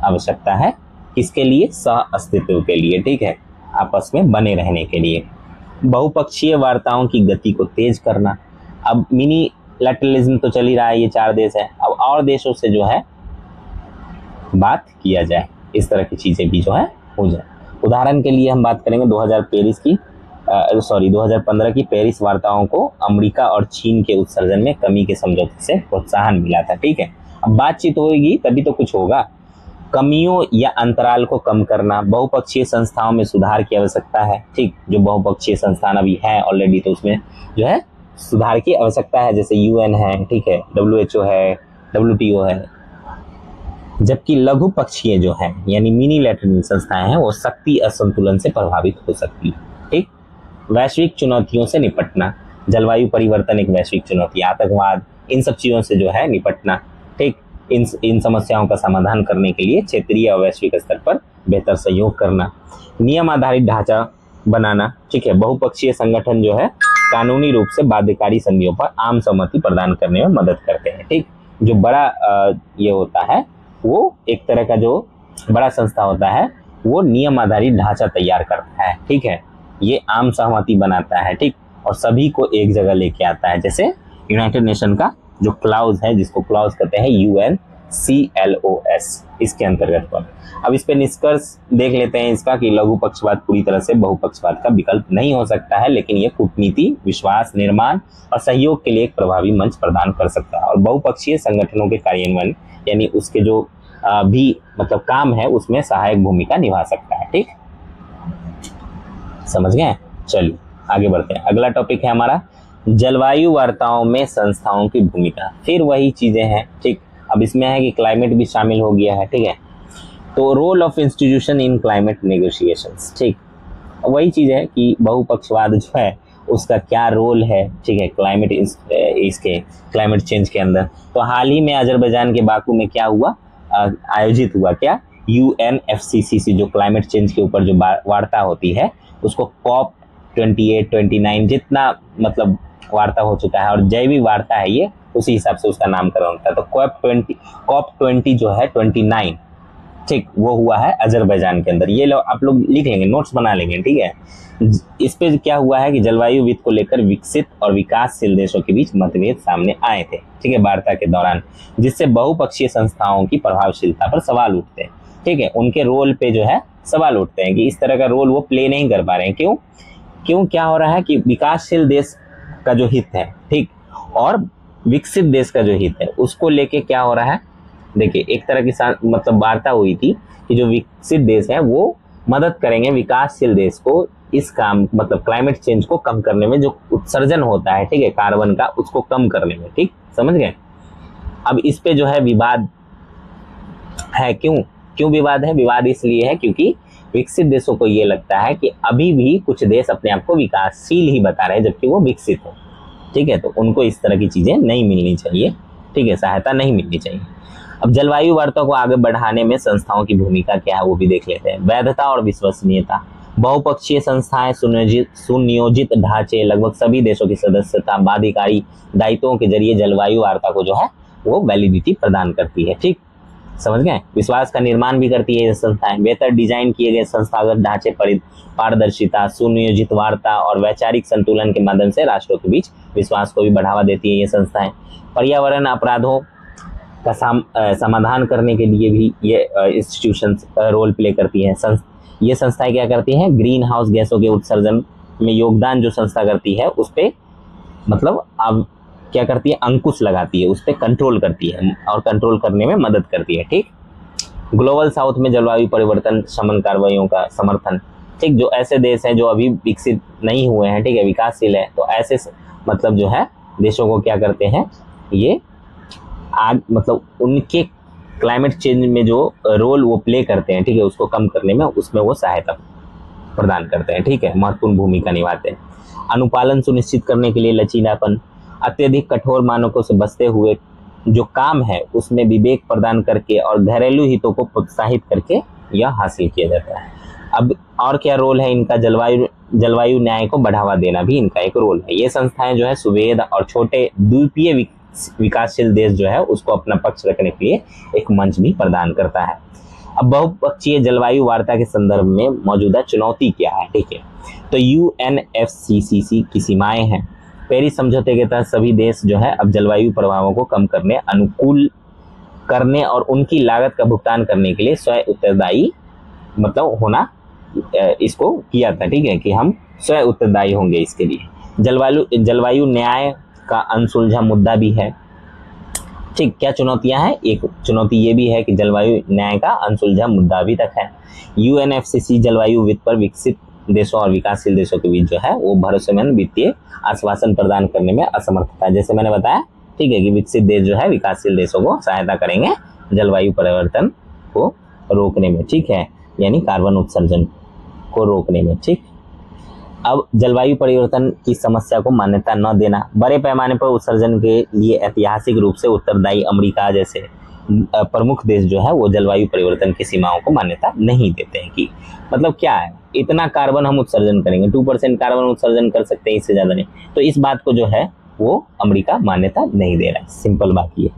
आवश्यकता है। किसके लिए? सह अस्तित्व के लिए, ठीक है, आपस में बने रहने के लिए। बहुपक्षीय वार्ताओं की गति को तेज करना। अब मिनी लैटरलिज्म तो चल ही रहा है, ये 4 देश है, अब और देशों से जो है बात किया जाए, इस तरह की चीजें भी जो है हो जाए। उदाहरण के लिए हम बात करेंगे 2015 की पेरिस वार्ताओं को अमेरिका और चीन के उत्सर्जन में कमी के समझौते से प्रोत्साहन मिला था, ठीक है। अब बातचीत होगी तभी तो कुछ होगा। कमियों या अंतराल को कम करना, बहुपक्षीय संस्थाओं में सुधार की आवश्यकता है, ठीक। जो बहुपक्षीय संस्थान अभी है ऑलरेडी, तो उसमें जो है सुधार की आवश्यकता है, जैसे UN है, ठीक है, WHO है, WTO है। जबकि लघु पक्षीय जो है यानी मिनी लैटरल संस्थाएं हैं वो शक्ति असंतुलन से प्रभावित हो सकती है, ठीक। वैश्विक चुनौतियों से निपटना, जलवायु परिवर्तन एक वैश्विक चुनौती, आतंकवाद, इन सब चीजों से जो है निपटना, ठीक। इन समस्याओं का समाधान करने के लिए क्षेत्रीय और वैश्विक स्तर पर बेहतर सहयोग करना, नियम आधारित ढांचा बनाना, ठीक है। बहुपक्षीय संगठन जो है कानूनी रूप से बाध्यकारी संधियों पर आम सहमति प्रदान करने में मदद करते हैं, ठीक। जो बड़ा ये होता है वो एक तरह का जो बड़ा संस्था होता है वो नियम आधारित ढांचा तैयार करता है, ठीक है। ये आम सहमति बनाता है, ठीक, और सभी को एक जगह लेके आता है, जैसे यूनाइटेड नेशन का जो क्लाउज है, जिसको क्लाउज कहते हैं UNCLOS, इसके अंतर्गत पर। अब इस पे निष्कर्ष देख लेते हैं इसका कि लघु पक्षपात पूरी तरह से बहुपक्षपात का विकल्प नहीं हो सकता है, लेकिन ये कूटनीति, विश्वास निर्माण और सहयोग के लिए एक प्रभावी मंच प्रदान कर सकता है और बहुपक्षीय संगठनों के कार्यान्वयन यानी उसके जो भी मतलब काम है उसमें सहायक भूमिका निभा सकता है, ठीक। समझ गए? चलिए आगे बढ़ते हैं। अगला टॉपिक है हमारा जलवायु वार्ताओं में संस्थाओं की भूमिका। फिर वही चीजें हैं, ठीक। अब इसमें है कि क्लाइमेट भी शामिल हो गया है, ठीक है। तो role of institution in climate negotiations, ठीक। वही चीज है कि बहुपक्षवाद जो है उसका क्या रोल है, ठीक है, क्लाइमेट इसके क्लाइमेट चेंज के अंदर। तो हाल ही में अजरबैजान के बाकू में क्या हुआ, आयोजित हुआ क्या, UNFCCC जो क्लाइमेट चेंज के ऊपर जो वार्ता होती है उसको COP28, 29 जितना मतलब वार्ता हो चुका है और जैविक वार्ता है ये, उसी हिसाब से उसका नामकरण होता है। तो COP20 जो है 29, ठीक, वो हुआ है अजरबैजान के अंदर। ये आप लोग लिख लेंगे, नोट्स बना लेंगे, ठीक है। इस पे क्या हुआ है कि जलवायु वित्त को लेकर विकसित और विकासशील देशों के बीच मतभेद सामने आए थे, ठीक है, वार्ता के दौरान, जिससे बहुपक्षीय संस्थाओं की प्रभावशीलता पर सवाल उठते हैं, ठीक है। उनके रोल पे जो है सवाल उठते हैं कि इस तरह का रोल वो प्ले नहीं कर पा रहे हैं। क्यों क्या हो रहा है कि विकासशील देश का जो हित है, ठीक, और विकसित देश का जो हित है उसको लेके क्या हो रहा है। देखिए एक तरह की मतलब वार्ता हुई थी कि जो विकसित देश है वो मदद करेंगे विकासशील देश को इस काम मतलब क्लाइमेट चेंज को कम करने में, जो उत्सर्जन होता है, ठीक है, कार्बन का, उसको कम करने में, ठीक, समझ गए। अब इस पे जो है विवाद है। क्यों विवाद है? विवाद इसलिए है क्योंकि विकसित देशों को ये लगता है कि अभी भी कुछ देश अपने आप को विकासशील ही बता रहे हैं जबकि वो विकसित है, ठीक है। तो उनको इस तरह की चीजें नहीं मिलनी चाहिए, ठीक है, सहायता नहीं मिलनी चाहिए। अब जलवायु वार्ता को आगे बढ़ाने में संस्थाओं की भूमिका क्या है वो भी देख लेते हैं। वैधता और विश्वसनीयता, बहुपक्षीय संस्थाएं सुनियोजित ढांचे, लगभग सभी देशों की सदस्यता, बाध्यकारी दायित्वों के जरिए जलवायु वार्ता को जो है वो वैलिडिटी प्रदान करती है, ठीक, समझ गए। विश्वास का निर्माण भी करती है ये संस्थाएं। बेहतर डिजाइन किए गए संस्थागत ढांचे, पारदर्शिता, सुनियोजित वार्ता और वैचारिक संतुलन के माध्यम से राष्ट्रों के बीच विश्वास को भी बढ़ावा देती है ये संस्थाएं। पर्यावरण अपराधों का समाधान करने के लिए भी ये इंस्टीट्यूशंस रोल प्ले करती हैं। ये संस्थाएं क्या करती हैं, ग्रीन हाउस गैसों के उत्सर्जन में योगदान जो संस्था करती है उस पर मतलब अब क्या करती है, अंकुश लगाती है, उस पर कंट्रोल करती है और कंट्रोल करने में मदद करती है, ठीक। ग्लोबल साउथ में जलवायु परिवर्तन शमन कार्रवाइयों का समर्थन, ठीक, जो ऐसे देश हैं जो अभी विकसित नहीं हुए हैं, ठीक है, विकासशील है, तो ऐसे मतलब जो है देशों को क्या करते हैं ये आज मतलब उनके क्लाइमेट चेंज में जो रोल वो प्ले करते हैं, ठीक है, उसको कम करने में उसमें वो सहायता प्रदान करते हैं, ठीक है, महत्वपूर्ण भूमिका निभाते हैं। अनुपालन सुनिश्चित करने के लिए लचीलापन, अत्यधिक कठोर मानकों से बचते हुए जो काम है उसमें विवेक प्रदान करके और घरेलू हितों को प्रोत्साहित करके यह हासिल किया जाता है। अब और क्या रोल है इनका, जलवायु न्याय को बढ़ावा देना भी इनका एक रोल है। ये संस्थाएं जो है सुवेद और छोटे द्वीपीय विकासशील देश जो है उसको अपना पक्ष रखने के लिए एक मंच भी प्रदान करता है। अब बहुपक्षीय जलवायु वार्ता के संदर्भ में मौजूदा चुनौती क्या है, ठीक है, तो UNFCCC की सीमाएं हैं। पेरिस समझौते के तहत सभी देश जो है अब जलवायु प्रभावों को कम करने, अनुकूल करने और उनकी लागत का भुगतान करने के लिए स्वयं उत्तरदायी मतलब होना इसको किया था, ठीक है, कि हम स्वयं उत्तरदायी होंगे इसके लिए। जलवायु न्याय का अनसुलझा मुद्दा भी है, ठीक। क्या चुनौतियां हैं, एक चुनौती ये भी है कि जलवायु न्याय का अनसुलझा मुद्दा अभी तक है। UNFCCC जलवायु वित्त पर विकसित देशों और विकासशील देशों के बीच जो है वो भरोसेमंद वित्तीय आश्वासन प्रदान करने में असमर्थता है। जैसे मैंने बताया, ठीक है, कि विकसित देश जो है विकासशील देशों को सहायता करेंगे जलवायु परिवर्तन को रोकने में, ठीक है, यानी कार्बन उत्सर्जन को रोकने में, ठीक। अब जलवायु परिवर्तन की समस्या को मान्यता न देना, बड़े पैमाने पर उत्सर्जन के लिए ऐतिहासिक रूप से उत्तरदायी अमेरिका जैसे प्रमुख देश जो है वो जलवायु परिवर्तन की सीमाओं को मान्यता नहीं देते हैं। कि मतलब क्या है, इतना कार्बन हम उत्सर्जन करेंगे, 2% कार्बन उत्सर्जन कर सकते हैं, इससे ज्यादा नहीं। तो इस बात को जो है वो अमेरिका मान्यता नहीं दे रहा है, सिंपल बात ये।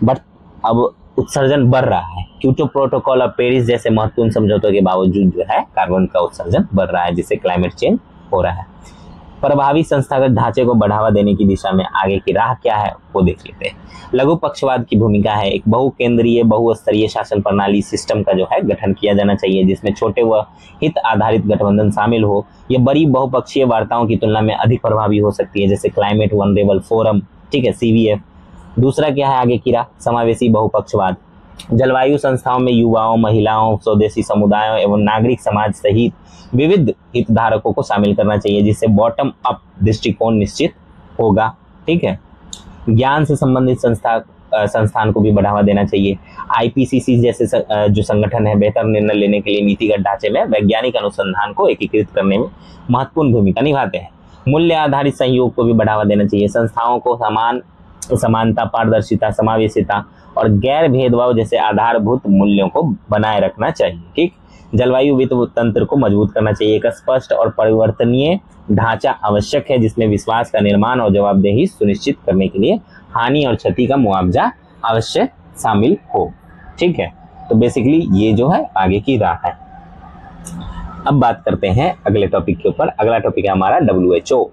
बट अब उत्सर्जन बढ़ रहा है, क्योटो प्रोटोकॉल और पेरिस जैसे महत्वपूर्ण समझौतों के बावजूद जो है कार्बन का उत्सर्जन बढ़ रहा है, जिससे क्लाइमेट चेंज हो रहा है। प्रभावी संस्थागत ढांचे को बढ़ावा देने की दिशा में आगे की राह क्या है वो देख लेते हैं। लघु पक्षवाद की भूमिका है, एक बहुकेंद्रीय बहुस्तरीय शासन प्रणाली सिस्टम का जो है गठन किया जाना चाहिए, जिसमें छोटे व हित आधारित गठबंधन शामिल हो। ये बड़ी बहुपक्षीय वार्ताओं की तुलना में अधिक प्रभावी हो सकती है, जैसे क्लाइमेट वनरेबल फोरम, ठीक है, CVF। दूसरा क्या है आगे की राह, समावेशी बहुपक्षवाद। जलवायु संस्थाओं में युवाओं, महिलाओं, स्वदेशी समुदायों एवं नागरिक समाज सहित विविध हितधारकों को शामिल करना चाहिए, जिससे बॉटम अप दृष्टिकोण निश्चित होगा। ठीक है, ज्ञान से संबंधित संस्थान को भी बढ़ावा देना चाहिए। IPCC जैसे जो संगठन है बेहतर निर्णय लेने के लिए नीतिगत ढांचे में वैज्ञानिक अनुसंधान को एकीकृत करने में महत्वपूर्ण भूमिका निभाते हैं। मूल्य आधारित सहयोग को भी बढ़ावा देना चाहिए। संस्थाओं को समानता, पारदर्शिता, समावेशिता और गैर भेदभाव जैसे आधारभूत मूल्यों को बनाए रखना चाहिए। ठीक, जलवायु वित्त तंत्र को मजबूत करना चाहिए। एक स्पष्ट और परिवर्तनीय ढांचा आवश्यक है, जिसमें विश्वास का निर्माण और जवाबदेही सुनिश्चित करने के लिए हानि और क्षति का मुआवजा अवश्य शामिल हो। ठीक है, तो बेसिकली ये जो है आगे की राह है। अब बात करते हैं अगले टॉपिक के ऊपर। अगला टॉपिक है हमारा WHO,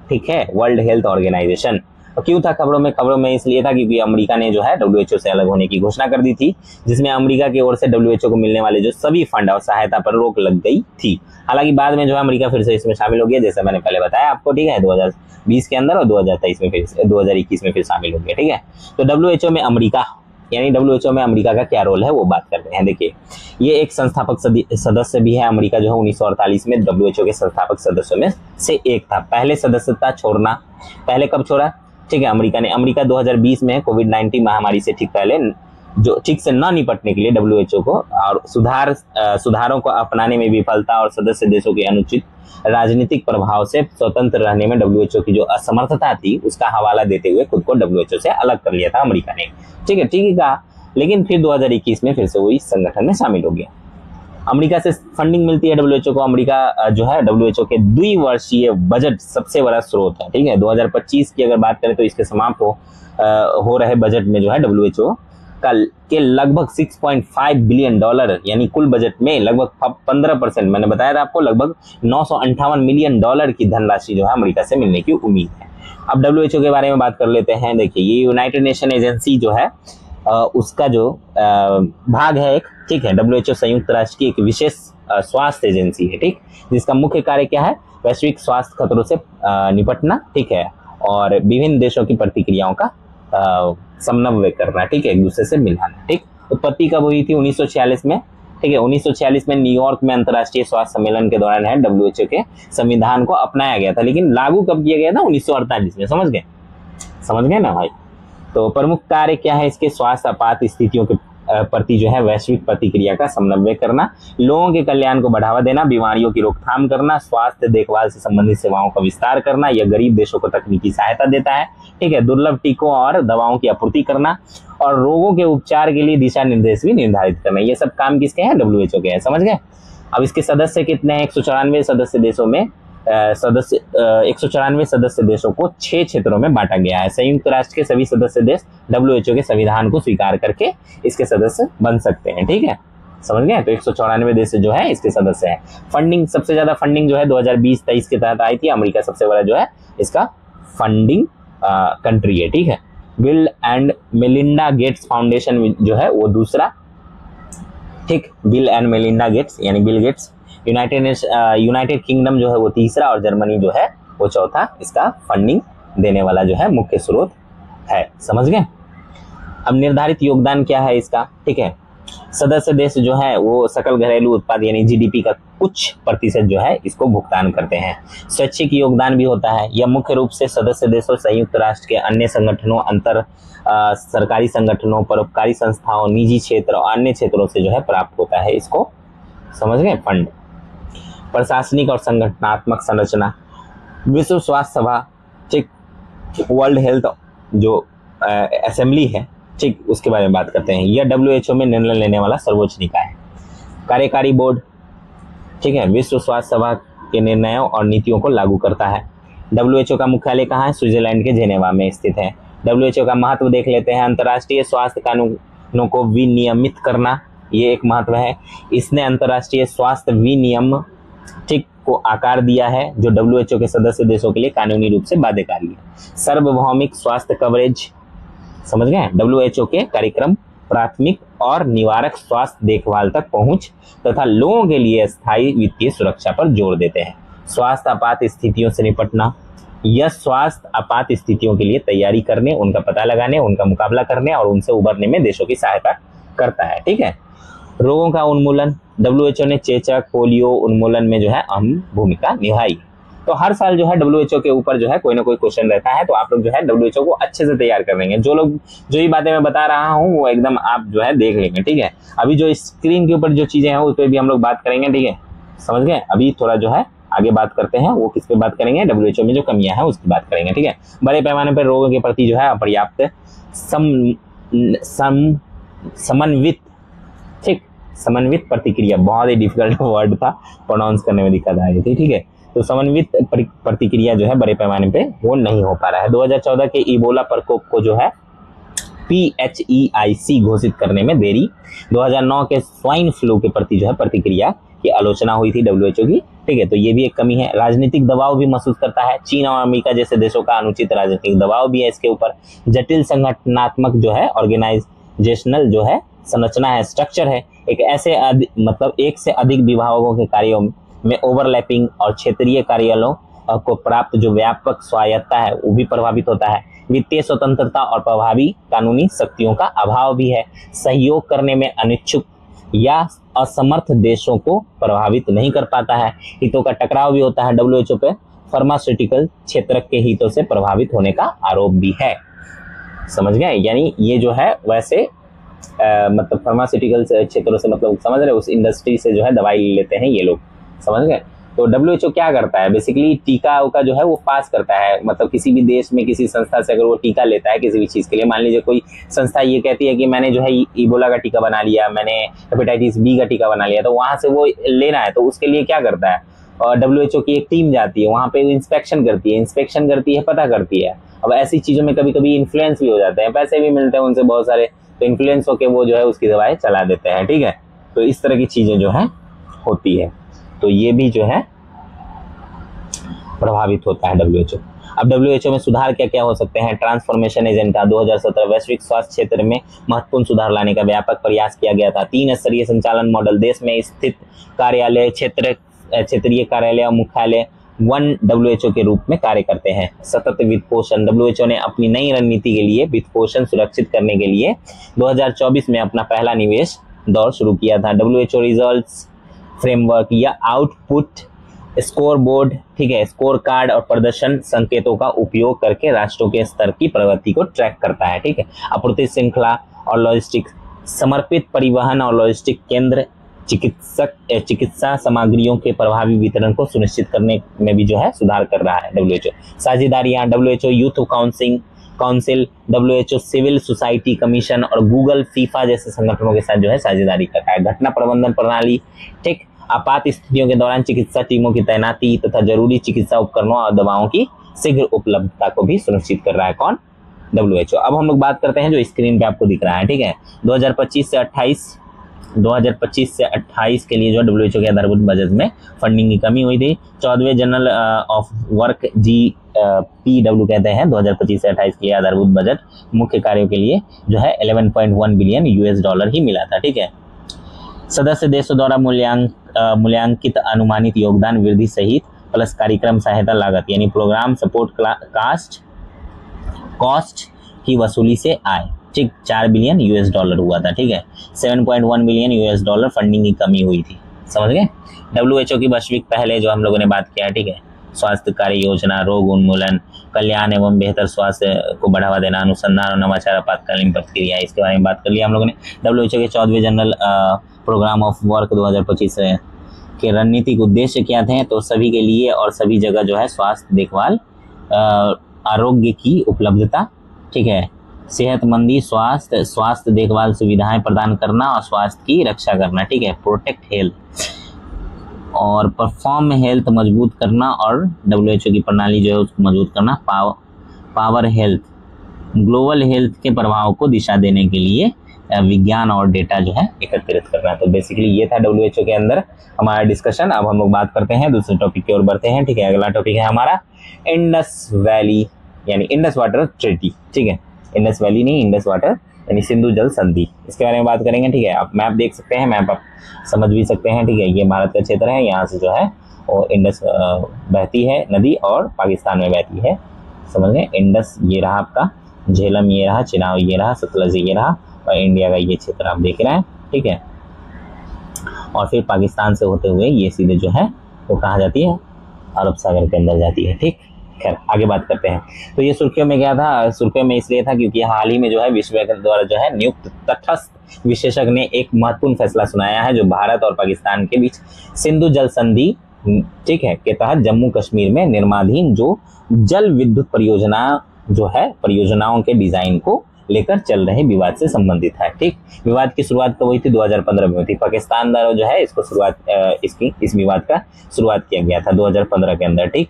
ठीक है, वर्ल्ड हेल्थ ऑर्गेनाइजेशन। और क्यों था खबरों में इसलिए था क्योंकि अमेरिका ने जो है WHO से अलग होने की घोषणा कर दी थी, जिसमें अमेरिका की ओर से WHO को मिलने वाले जो सभी फंड और सहायता पर रोक लग गई थी। हालांकि बाद में जो है अमेरिका फिर से इसमें शामिल हो गया, जैसे मैंने पहले बताया आपको, ठीक है, 2020 के अंदर और 2023 में फिर 2021 में फिर शामिल हो गया। ठीक है, तो WHO में अमेरिका में अमेरिका का क्या रोल है वो बात करते हैं। देखिए, ये एक संस्थापक सदस्य भी है। अमेरिका जो है 1948 में WHO के संस्थापक सदस्यों में से एक था। पहले सदस्यता छोड़ना, पहले कब छोड़ा, ठीक है, अमेरिका 2020 में कोविड-19 महामारी से ठीक से न निपटने के लिए WHO को और सुधारों को अपनाने में विफलता और सदस्य देशों के अनुचित राजनीतिक प्रभाव से स्वतंत्र रहने में WHO की जो असमर्थता थी उसका हवाला देते हुए खुद को WHO से अलग कर लिया था अमेरिका ने। ठीक है कहा, लेकिन फिर 2021 में फिर से वही संगठन में शामिल हो गया। अमेरिका से फंडिंग मिलती है WHO को। अमेरिका जो है WHO के द्विवर्षीय बजट सबसे बड़ा स्रोत है। ठीक है, 2025 की अगर बात करें तो इसके समाप्त हो रहे बजट में जो है WHO के लगभग $6.5 बिलियन, यानी कुल बजट में लगभग 15%, मैंने बताया था आपको, लगभग $958 मिलियन की धनराशि जो है अमेरिका से मिलने की उम्मीद है। अब WHO के बारे में बात कर लेते हैं। देखिए, ये यूनाइटेड नेशन एजेंसी जो है उसका जो भाग है एक, ठीक है, WHO संयुक्त राष्ट्र की एक विशेष स्वास्थ्य एजेंसी है, ठीक, जिसका मुख्य कार्य क्या है, वैश्विक स्वास्थ्य खतरों से निपटना, ठीक है, और विभिन्न देशों की प्रतिक्रियाओं का समन्वय करना, ठीक है, एक दूसरे से मिलाना। ठीक, उत्पत्ति कब हुई थी, 1946 में। ठीक है, 1946 में न्यूयॉर्क में अंतर्राष्ट्रीय स्वास्थ्य सम्मेलन के दौरान है WHO के संविधान को अपनाया गया था, लेकिन लागू कब किया गया था, 1948 में। समझ गए ना भाई। तो प्रमुख कार्य क्या है इसके, स्वास्थ्य आपात स्थितियों के प्रति जो है वैश्विक प्रतिक्रिया का समन्वय करना, लोगों के कल्याण को बढ़ावा देना, बीमारियों की रोकथाम करना, स्वास्थ्य देखभाल से संबंधित सेवाओं का विस्तार करना। यह गरीब देशों को तकनीकी सहायता देता है, ठीक है, दुर्लभ टीकों और दवाओं की आपूर्ति करना और रोगों के उपचार के लिए दिशा निर्देश भी निर्धारित करना। ये सब काम किसके हैं, WHO के हैं। समझ गए। अब इसके सदस्य कितने हैं, 194 सदस्य देशों में 194 सदस्य देशों को 6 क्षेत्रों में बांटा गया है। संयुक्त राष्ट्र के सभी सदस्य देश WHO के संविधान को स्वीकार करके इसके सदस्य बन सकते हैं। ठीक है, समझ गए। तो 194 देश जो है इसके सदस्य हैं। फंडिंग, सबसे ज्यादा फंडिंग जो है 2020-23 के तहत आई थी। अमेरिका सबसे बड़ा जो है इसका फंडिंग कंट्री है। ठीक है, bill and Melinda Gates foundation जो है वो दूसरा, ठीक, बिल एंड मेलिंडा गेट्स यानी बिल गेट्स। यूनाइटेड किंगडम जो है वो तीसरा और जर्मनी जो है वो चौथा इसका फंडिंग देने वाला जो है मुख्य स्रोत है। समझ गए। अब निर्धारित योगदान क्या है इसका, ठीक है, सदस्य देश जो है वो सकल घरेलू उत्पाद यानी GDP का कुछ प्रतिशत जो है इसको भुगतान करते हैं। स्वैच्छिक योगदान भी होता है। यह मुख्य रूप से सदस्य देशों, संयुक्त राष्ट्र के अन्य संगठनों, अंतर सरकारी संगठनों, परोपकारी संस्थाओं, निजी क्षेत्र और अन्य क्षेत्रों से जो है प्राप्त होता है। इसको समझ गए। फंड, प्रशासनिक और संगठनात्मक संरचना, विश्व स्वास्थ्य सभा, ठीक, वर्ल्ड हेल्थ जो असेंबली है, ठीक, उसके बारे में बात करते हैं। यह WHO में निर्णय लेने वाला सर्वोच्च निकाय है। कार्यकारी बोर्ड, ठीक है, विश्व स्वास्थ्य सभा के निर्णयों और नीतियों को लागू करता है। WHO का मुख्यालय कहाँ है? स्विट्जरलैंड के जेनेवा में स्थित है। WHO का महत्व देख लेते हैं। अंतर्राष्ट्रीय स्वास्थ्य कानूनों को विनियमित करना, ये एक महत्व है। इसने अंतर्राष्ट्रीय स्वास्थ्य विनियम, ठीक, को आकार दिया है, जो WHO के सदस्य देशों के लिए कानूनी रूप से बाध्यकारी है। सार्वभौमिक स्वास्थ्य कवरेज, समझ गए? WHO के कार्यक्रम प्राथमिक और निवारक स्वास्थ्य देखभाल तक पहुंच तथा लोगों के लिए स्थायी वित्तीय सुरक्षा पर जोर देते हैं। स्वास्थ्य आपात स्थितियों से निपटना, यह स्वास्थ्य आपात स्थितियों के लिए तैयारी करने, उनका पता लगाने, उनका मुकाबला करने और उनसे उबरने में देशों की सहायता करता है। ठीक है। रोगों का उन्मूलन, WHO ने चेचक, पोलियो उन्मूलन में जो है अहम भूमिका निभाई। तो हर साल जो है WHO के ऊपर जो है कोई ना कोई क्वेश्चन रहता है, तो आप लोग जो है WHO को अच्छे से तैयार कर लेंगे। जो ये बातें मैं बता रहा हूँ वो एकदम आप जो है देख लेंगे। ठीक है। अभी जो स्क्रीन के ऊपर जो चीजें हैं उस पर भी हम लोग बात करेंगे। ठीक है, समझ गए? अभी थोड़ा जो है आगे बात करते हैं, वो किस पे बात करेंगे? WHO में जो कमियां हैं उसकी बात करेंगे। ठीक है। बड़े पैमाने पर रोगों के प्रति जो है अपर्याप्त समन्वित, ठीक, समन्वित प्रतिक्रिया, बहुत ही डिफिकल्ट वर्ड था, प्रोनाउंस करने में दिक्कत आ रही थी। ठीक है। तो समन्वित प्रतिक्रिया जो है बड़े पैमाने पे वो नहीं हो पा रहा है। 2014 के इबोला प्रकोप को जो है PHEIC घोषित करने में देरी। 2009 के स्वाइन फ्लू के प्रति जो है प्रतिक्रिया की आलोचना हुई थी WHO की। ठीक है, तो ये भी एक कमी है। राजनीतिक दबाव भी महसूस करता है। चीन और अमेरिका जैसे देशों का अनुचित राजनीतिक दबाव भी है इसके ऊपर। जटिल संगठनात्मक जो है ऑर्गेनाइजेशनल जो है संरचना है, स्ट्रक्चर है। एक ऐसे मतलब एक से अधिक विभागों के कार्यों में ओवरलैपिंग और क्षेत्रीय कार्यालयों को प्राप्त जो व्यापक स्वायत्तता है वो भी प्रभावित होता है। वित्तीय स्वतंत्रता और प्रभावी कानूनी शक्तियों का अभाव भी है। सहयोग करने में अनिच्छुक या असमर्थ देशों को प्रभावित नहीं कर पाता है। हितों का टकराव भी होता है। WHO पे फार्मास्यूटिकल क्षेत्र के हितों से प्रभावित होने का आरोप भी है। समझ गए? यानी ये जो है वैसे मतलब फार्मास्यूटिकल क्षेत्रों से, मतलब समझ रहे, उस इंडस्ट्री से जो है दवाई लेते हैं ये लोग। समझ गए? तो WHO क्या करता है? बेसिकली टीका का जो है वो पास करता है। मतलब किसी भी देश में किसी संस्था से अगर वो टीका लेता है किसी भी चीज़ के लिए, मान लीजिए कोई संस्था ये कहती है कि मैंने जो है इबोला का टीका बना लिया, मैंने हेपेटाइटिस B का टीका बना लिया, तो वहाँ से वो लेना है तो उसके लिए क्या करता है? और WHO की एक टीम जाती है वहाँ पे, इंस्पेक्शन करती है, पता करती है। अब ऐसी चीज़ों में कभी कभी इन्फ्लुएंस भी हो जाते हैं, पैसे भी मिलते हैं उनसे बहुत सारे, तो इन्फ्लुएंस होकर वो जो है उसकी दवाएं चला देते हैं। ठीक है। तो इस तरह की चीज़ें जो है होती है, तो ये भी जो है प्रभावित होता है WHO। अब WHO में सुधार क्या क्या हो सकते हैं? ट्रांसफॉर्मेशन एजेंडा 2017 वैश्विक स्वास्थ्य क्षेत्र में महत्वपूर्ण सुधार लाने का व्यापक प्रयास किया गया था। 3 स्तरीय संचालन मॉडल, देश में स्थित कार्यालय, क्षेत्रीय कार्यालय और मुख्यालय 1 WHO के रूप में कार्य करते हैं। सतत वित्त पोषण, WHO ने अपनी नई रणनीति के लिए वित्त पोषण सुरक्षित करने के लिए 2024 में अपना पहला निवेश दौर शुरू किया था। WHO रिजल्ट्स फ्रेमवर्क या आउटपुट स्कोर बोर्ड, ठीक है, स्कोर कार्ड और प्रदर्शन संकेतों का उपयोग करके राष्ट्रों के स्तर की प्रगति को ट्रैक करता है। ठीक है। आपूर्ति श्रृंखला और लॉजिस्टिक्स, समर्पित परिवहन और लॉजिस्टिक केंद्र, चिकित्सा सामग्रियों के प्रभावी वितरण को सुनिश्चित करने में भी जो है सुधार कर रहा है WHO। साझेदारियां, WHO youth council, WHO civil society commission और गूगल, फीफा जैसे संगठनों के साथ जो है साझेदारी कर रहा है। घटना प्रबंधन प्रणाली, ठीक, आपात स्थितियों के दौरान चिकित्सा टीमों की तैनाती तथा जरूरी चिकित्सा उपकरणों और दवाओं की शीघ्र उपलब्धता को भी सुनिश्चित कर रहा है। कौन? WHO। अब हम लोग बात करते हैं जो स्क्रीन पे आपको दिख रहा है। ठीक है। 2025 से 28 के लिए जो WHO के आधारभूत बजट में फंडिंग की कमी हुई थी। 14वें जनरल ऑफ वर्क GPW कहते हैं 2025 से 28 के लिए आधारभूत बजट मुख्य कार्यों के लिए जो है $11.1 बिलियन ही मिला था। ठीक है। सदस्य देशों द्वारा मूल्यांकित अनुमानित योगदान वृद्धि सहित प्लस कार्यक्रम सहायता लागत यानी प्रोग्राम सपोर्ट कॉस्ट की वसूली से आए, ठीक, $4 बिलियन हुआ था। ठीक है। $7.1 बिलियन फंडिंग की कमी हुई थी। समझ गए? WHO की वैश्विक पहले जो हम लोगों ने बात किया, ठीक है, स्वास्थ्य कार्य योजना, रोग उन्मूलन, कल्याण एवं बेहतर स्वास्थ्य को बढ़ावा देना, अनुसंधान और नवाचार, आपातकालीन प्रतिक्रिया, इसके बारे में बात कर लिया हम लोगों ने। WHO के 14वें जनरल प्रोग्राम ऑफ वर्क 2025 के रणनीतिक उद्देश्य क्या थे? तो सभी के लिए और सभी जगह जो है स्वास्थ्य देखभाल, आरोग्य की उपलब्धता, ठीक है, सेहतमंदी, स्वास्थ्य देखभाल सुविधाएं प्रदान करना और स्वास्थ्य की रक्षा करना, ठीक है, प्रोटेक्ट हेल्थ। और परफॉर्म हेल्थ, मजबूत करना, और WHO की प्रणाली जो है उसको मजबूत करना। पावर हेल्थ, ग्लोबल हेल्थ के प्रभाव को दिशा देने के लिए विज्ञान और डेटा जो है एकत्रित करना। तो बेसिकली ये था WHO के अंदर हमारा डिस्कशन। अब हम लोग बात करते हैं दूसरे टॉपिक की ओर बढ़ते हैं, ठीक है। अगला टॉपिक है हमारा इंडस वैली यानी इंडस वाटर ट्रीटी, ठीक है। इंडस वैली नहीं, इंडस वाटर यानी सिंधु जल संधि, इसके बारे में बात करेंगे, ठीक है। आप मैप देख सकते हैं, मैप आप समझ भी सकते हैं, ठीक है। ये भारत का क्षेत्र है, यहाँ से जो है वो इंडस बहती है नदी और पाकिस्तान में बहती है, समझ गए। इंडस ये रहा आपका, झेलम ये रहा, चिनाब ये रहा, सतलज ये रहा, और इंडिया का ये क्षेत्र आप देख रहे हैं, ठीक है। और फिर पाकिस्तान से होते हुए ये सीधे जो है वो कहाँ जाती है, अरब सागर के अंदर जाती है, ठीक। खैर आगे बात करते हैं। तो ये सुर्खियों में क्या था, सुर्खियों में इसलिए था क्योंकि हाल ही में जो है विश्व बैंक द्वारा जो है नियुक्त तटस्थ विशेषज्ञ ने एक महत्वपूर्ण फैसला सुनाया है, जो भारत और पाकिस्तान के बीच सिंधु जल संधि, ठीक है, के तहत जम्मू कश्मीर में निर्माणाधीन जो जल विद्युत परियोजना जो है, परियोजनाओं के डिजाइन को लेकर चल रहे विवाद से संबंधित है, ठीक। विवाद की शुरुआत कब हुई थी, 2015 में हुई थी। पाकिस्तान द्वारा जो है इसको इस विवाद का शुरुआत किया गया था 2015 के अंदर, ठीक।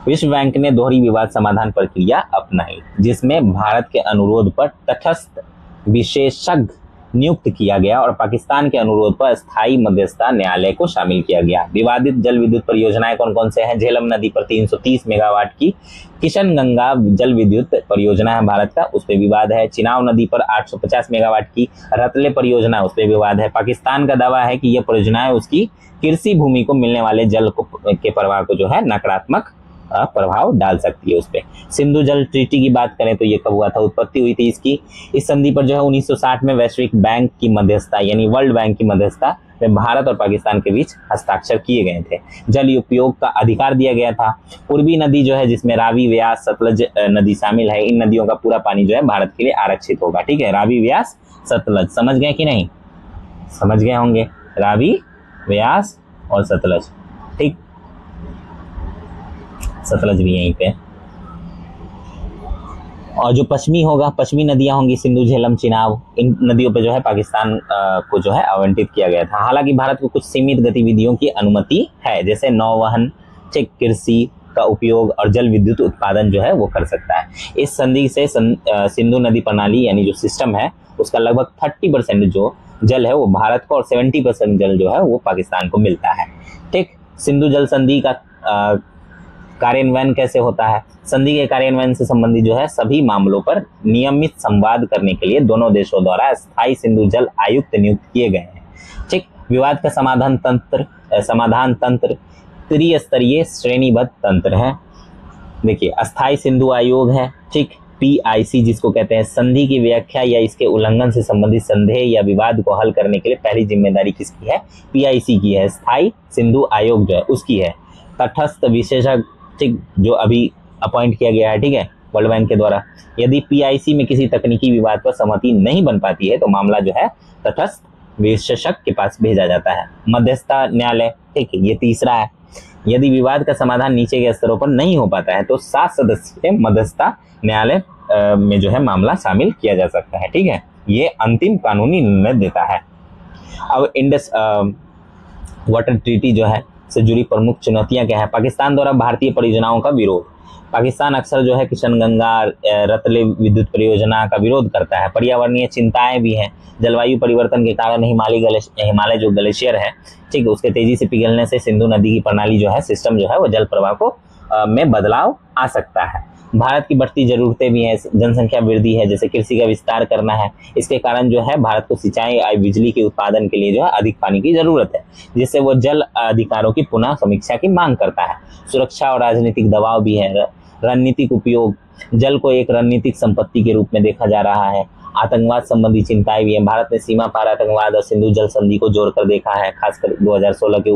विश्व बैंक ने दोहरी विवाद समाधान प्रक्रिया अपनाई, जिसमें भारत के अनुरोध पर तटस्थ विशेषज्ञ नियुक्त किया गया और पाकिस्तान के अनुरोध पर स्थायी मध्यस्थता न्यायालय को शामिल किया गया। विवादित जल विद्युत परियोजनाएं कौन कौन से हैं? झेलम नदी पर 330 मेगावाट की किशन गंगा जल विद्युत परियोजना है भारत का, उस पर विवाद है। चिनाब नदी पर 850 मेगावाट की रतले परियोजना, उस पर विवाद है। पाकिस्तान का दावा है कि यह परियोजनाएं उसकी कृषि भूमि को मिलने वाले जल के प्रवाह को जो है नकारात्मक प्रभाव डाल सकती है उस पर। सिंधु जल ट्रीटी की बात करें तो ये कब हुआ था, उत्पत्ति हुई थी इसकी, इस संधि पर जो है 1960 में वैश्विक बैंक की मध्यस्थता यानी वर्ल्ड बैंक की मध्यस्थता में भारत और पाकिस्तान के बीच हस्ताक्षर किए गए थे। जल उपयोग का अधिकार दिया गया था। पूर्वी नदी जो है जिसमें रावी, व्यास, सतलज नदी शामिल है, इन नदियों का पूरा पानी जो है भारत के लिए आरक्षित होगा, ठीक है। रावी, व्यास, सतलज, समझ गए कि नहीं, समझ गए होंगे, रावी, व्यास और सतलज, ठीक। सतलज भी यहीं पे। और जो पश्चिमी नदियां होंगी सिंधु, झेलम, चिनाब, इन नदियों पे जो है पाकिस्तान को जो है आवंटित किया गया था। हालांकि भारत को कुछ सीमित गतिविधियों की अनुमति है, जैसे नौवहन, ठीक, कृषि का उपयोग और जल विद्युत उत्पादन जो है वो कर सकता है। इस संधि से सिंधु नदी प्रणाली यानी जो सिस्टम है उसका लगभग 30% जो जल है वो भारत को और 70% जल जो है वो पाकिस्तान को मिलता है, ठीक। सिंधु जल संधि का कार्यान्वयन कैसे होता है? संधि के कार्यान्वयन से संबंधित जो है सभी मामलों पर नियमित संवाद करने के लिए दोनों देशों द्वारा स्थायी सिंधु जल आयुक्त नियुक्त किए गए हैं, ठीक। विवाद का समाधान तंत्र त्रिस्तरीय श्रेणीबद्ध तंत्र है। देखिए, अस्थायी सिंधु आयोग है, ठीक, PIC जिसको कहते हैं। संधि की व्याख्या या इसके उल्लंघन से संबंधित संदेह या विवाद को हल करने के लिए पहली जिम्मेदारी किसकी है? PIC की है। स्थायी सिंधु आयोग जो है उसकी है। तटस्थ विशेषज्ञ, ठीक, जो अभी अपॉइंट किया गया है, ठीक है, वर्ल्ड बैंक के द्वारा। यदि PIC में किसी तकनीकी विवाद पर सहमति नहीं बन पाती है तो मामला जो है तटस्थ विशेषज्ञ के पास भेजा जाता है। मध्यस्थता न्यायालय, ठीक है, ये तीसरा है। यदि विवाद का समाधान नीचे के स्तरों पर नहीं हो पाता है तो 7 सदस्यीय मध्यस्थता न्यायालय में जो है मामला शामिल किया जा सकता है, ठीक है। ये अंतिम कानूनी निर्णय देता है। अब इंडस वाटर ट्रीटी जो है से जुड़ी प्रमुख चुनौतियां क्या है? पाकिस्तान द्वारा भारतीय परियोजनाओं का विरोध। पाकिस्तान अक्सर जो है किशन गंगा रतले विद्युत परियोजना का विरोध करता है। पर्यावरणीय चिंताएं भी हैं। जलवायु परिवर्तन के कारण हिमालय जो ग्लेशियर है, ठीक है, उसके तेजी से पिघलने से सिंधु नदी की प्रणाली जो है, सिस्टम जो है वो जल प्रवाह को में बदलाव आ सकता है। भारत की बढ़ती जरूरतें भी हैं, जनसंख्या वृद्धि है, जैसे कृषि का विस्तार करना है। इसके कारण जो है भारत को सिंचाई और बिजली के उत्पादन के लिए जो है अधिक पानी की जरूरत है, जिससे वो जल अधिकारों की पुनः समीक्षा की मांग करता है। सुरक्षा और राजनीतिक दबाव भी है। रणनीतिक उपयोग, जल को एक रणनीतिक संपत्ति के रूप में देखा जा रहा है। आतंकवाद संबंधी चिंताएं भी है। भारत ने सीमा पार आतंकवाद और सिंधु जल संधि को जोड़कर देखा है, खासकर 2016 के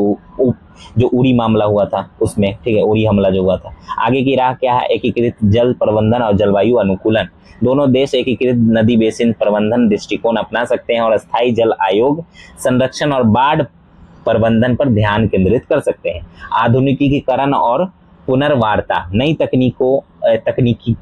जो उरी मामला हुआ था उसमें, ठीक है, उरी हमला जो हुआ था। आगे की राह क्या है? एकीकृत जल प्रबंधन और जलवायु अनुकूलन। दोनों देश एकीकृत नदी बेसिन प्रबंधन दृष्टिकोण अपना सकते हैं और अस्थायी जल आयोग संरक्षण और बाढ़ प्रबंधन पर ध्यान केंद्रित कर सकते हैं। आधुनिकीकरण और पुनर्वार्ता, नई तकनीकी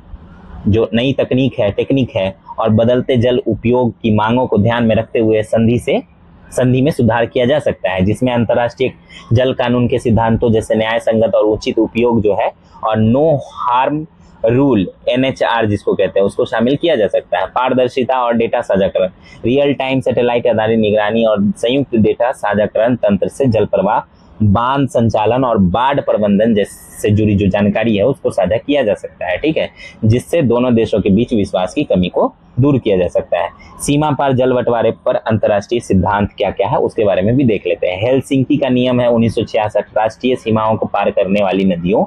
जो नई तकनीक है, टेक्निक है और बदलते जल उपयोग की मांगों को ध्यान में रखते हुए संधि में सुधार किया जा सकता है, जिसमें अंतर्राष्ट्रीय जल कानून के सिद्धांतों जैसे न्याय संगत और उचित उपयोग जो है और नो हार्म रूल NHR जिसको कहते हैं उसको शामिल किया जा सकता है। पारदर्शिता और डेटा साझाकरण, रियल टाइम सैटेलाइट आधारित निगरानी और संयुक्त डेटा साझाकरण तंत्र से जल प्रवाह, बांध संचालन और बाढ़ प्रबंधन जैसे जुड़ी जो जानकारी है उसको साझा किया जा सकता है, ठीक है, जिससे दोनों देशों के बीच विश्वास की कमी को दूर किया जा सकता है। सीमा पार जल बंटवारे पर अंतर्राष्ट्रीय सिद्धांत क्या क्या है उसके बारे में भी देख लेते हैं। हेलसिंकी का नियम है 1966 राष्ट्रीय सीमाओं को पार करने वाली नदियों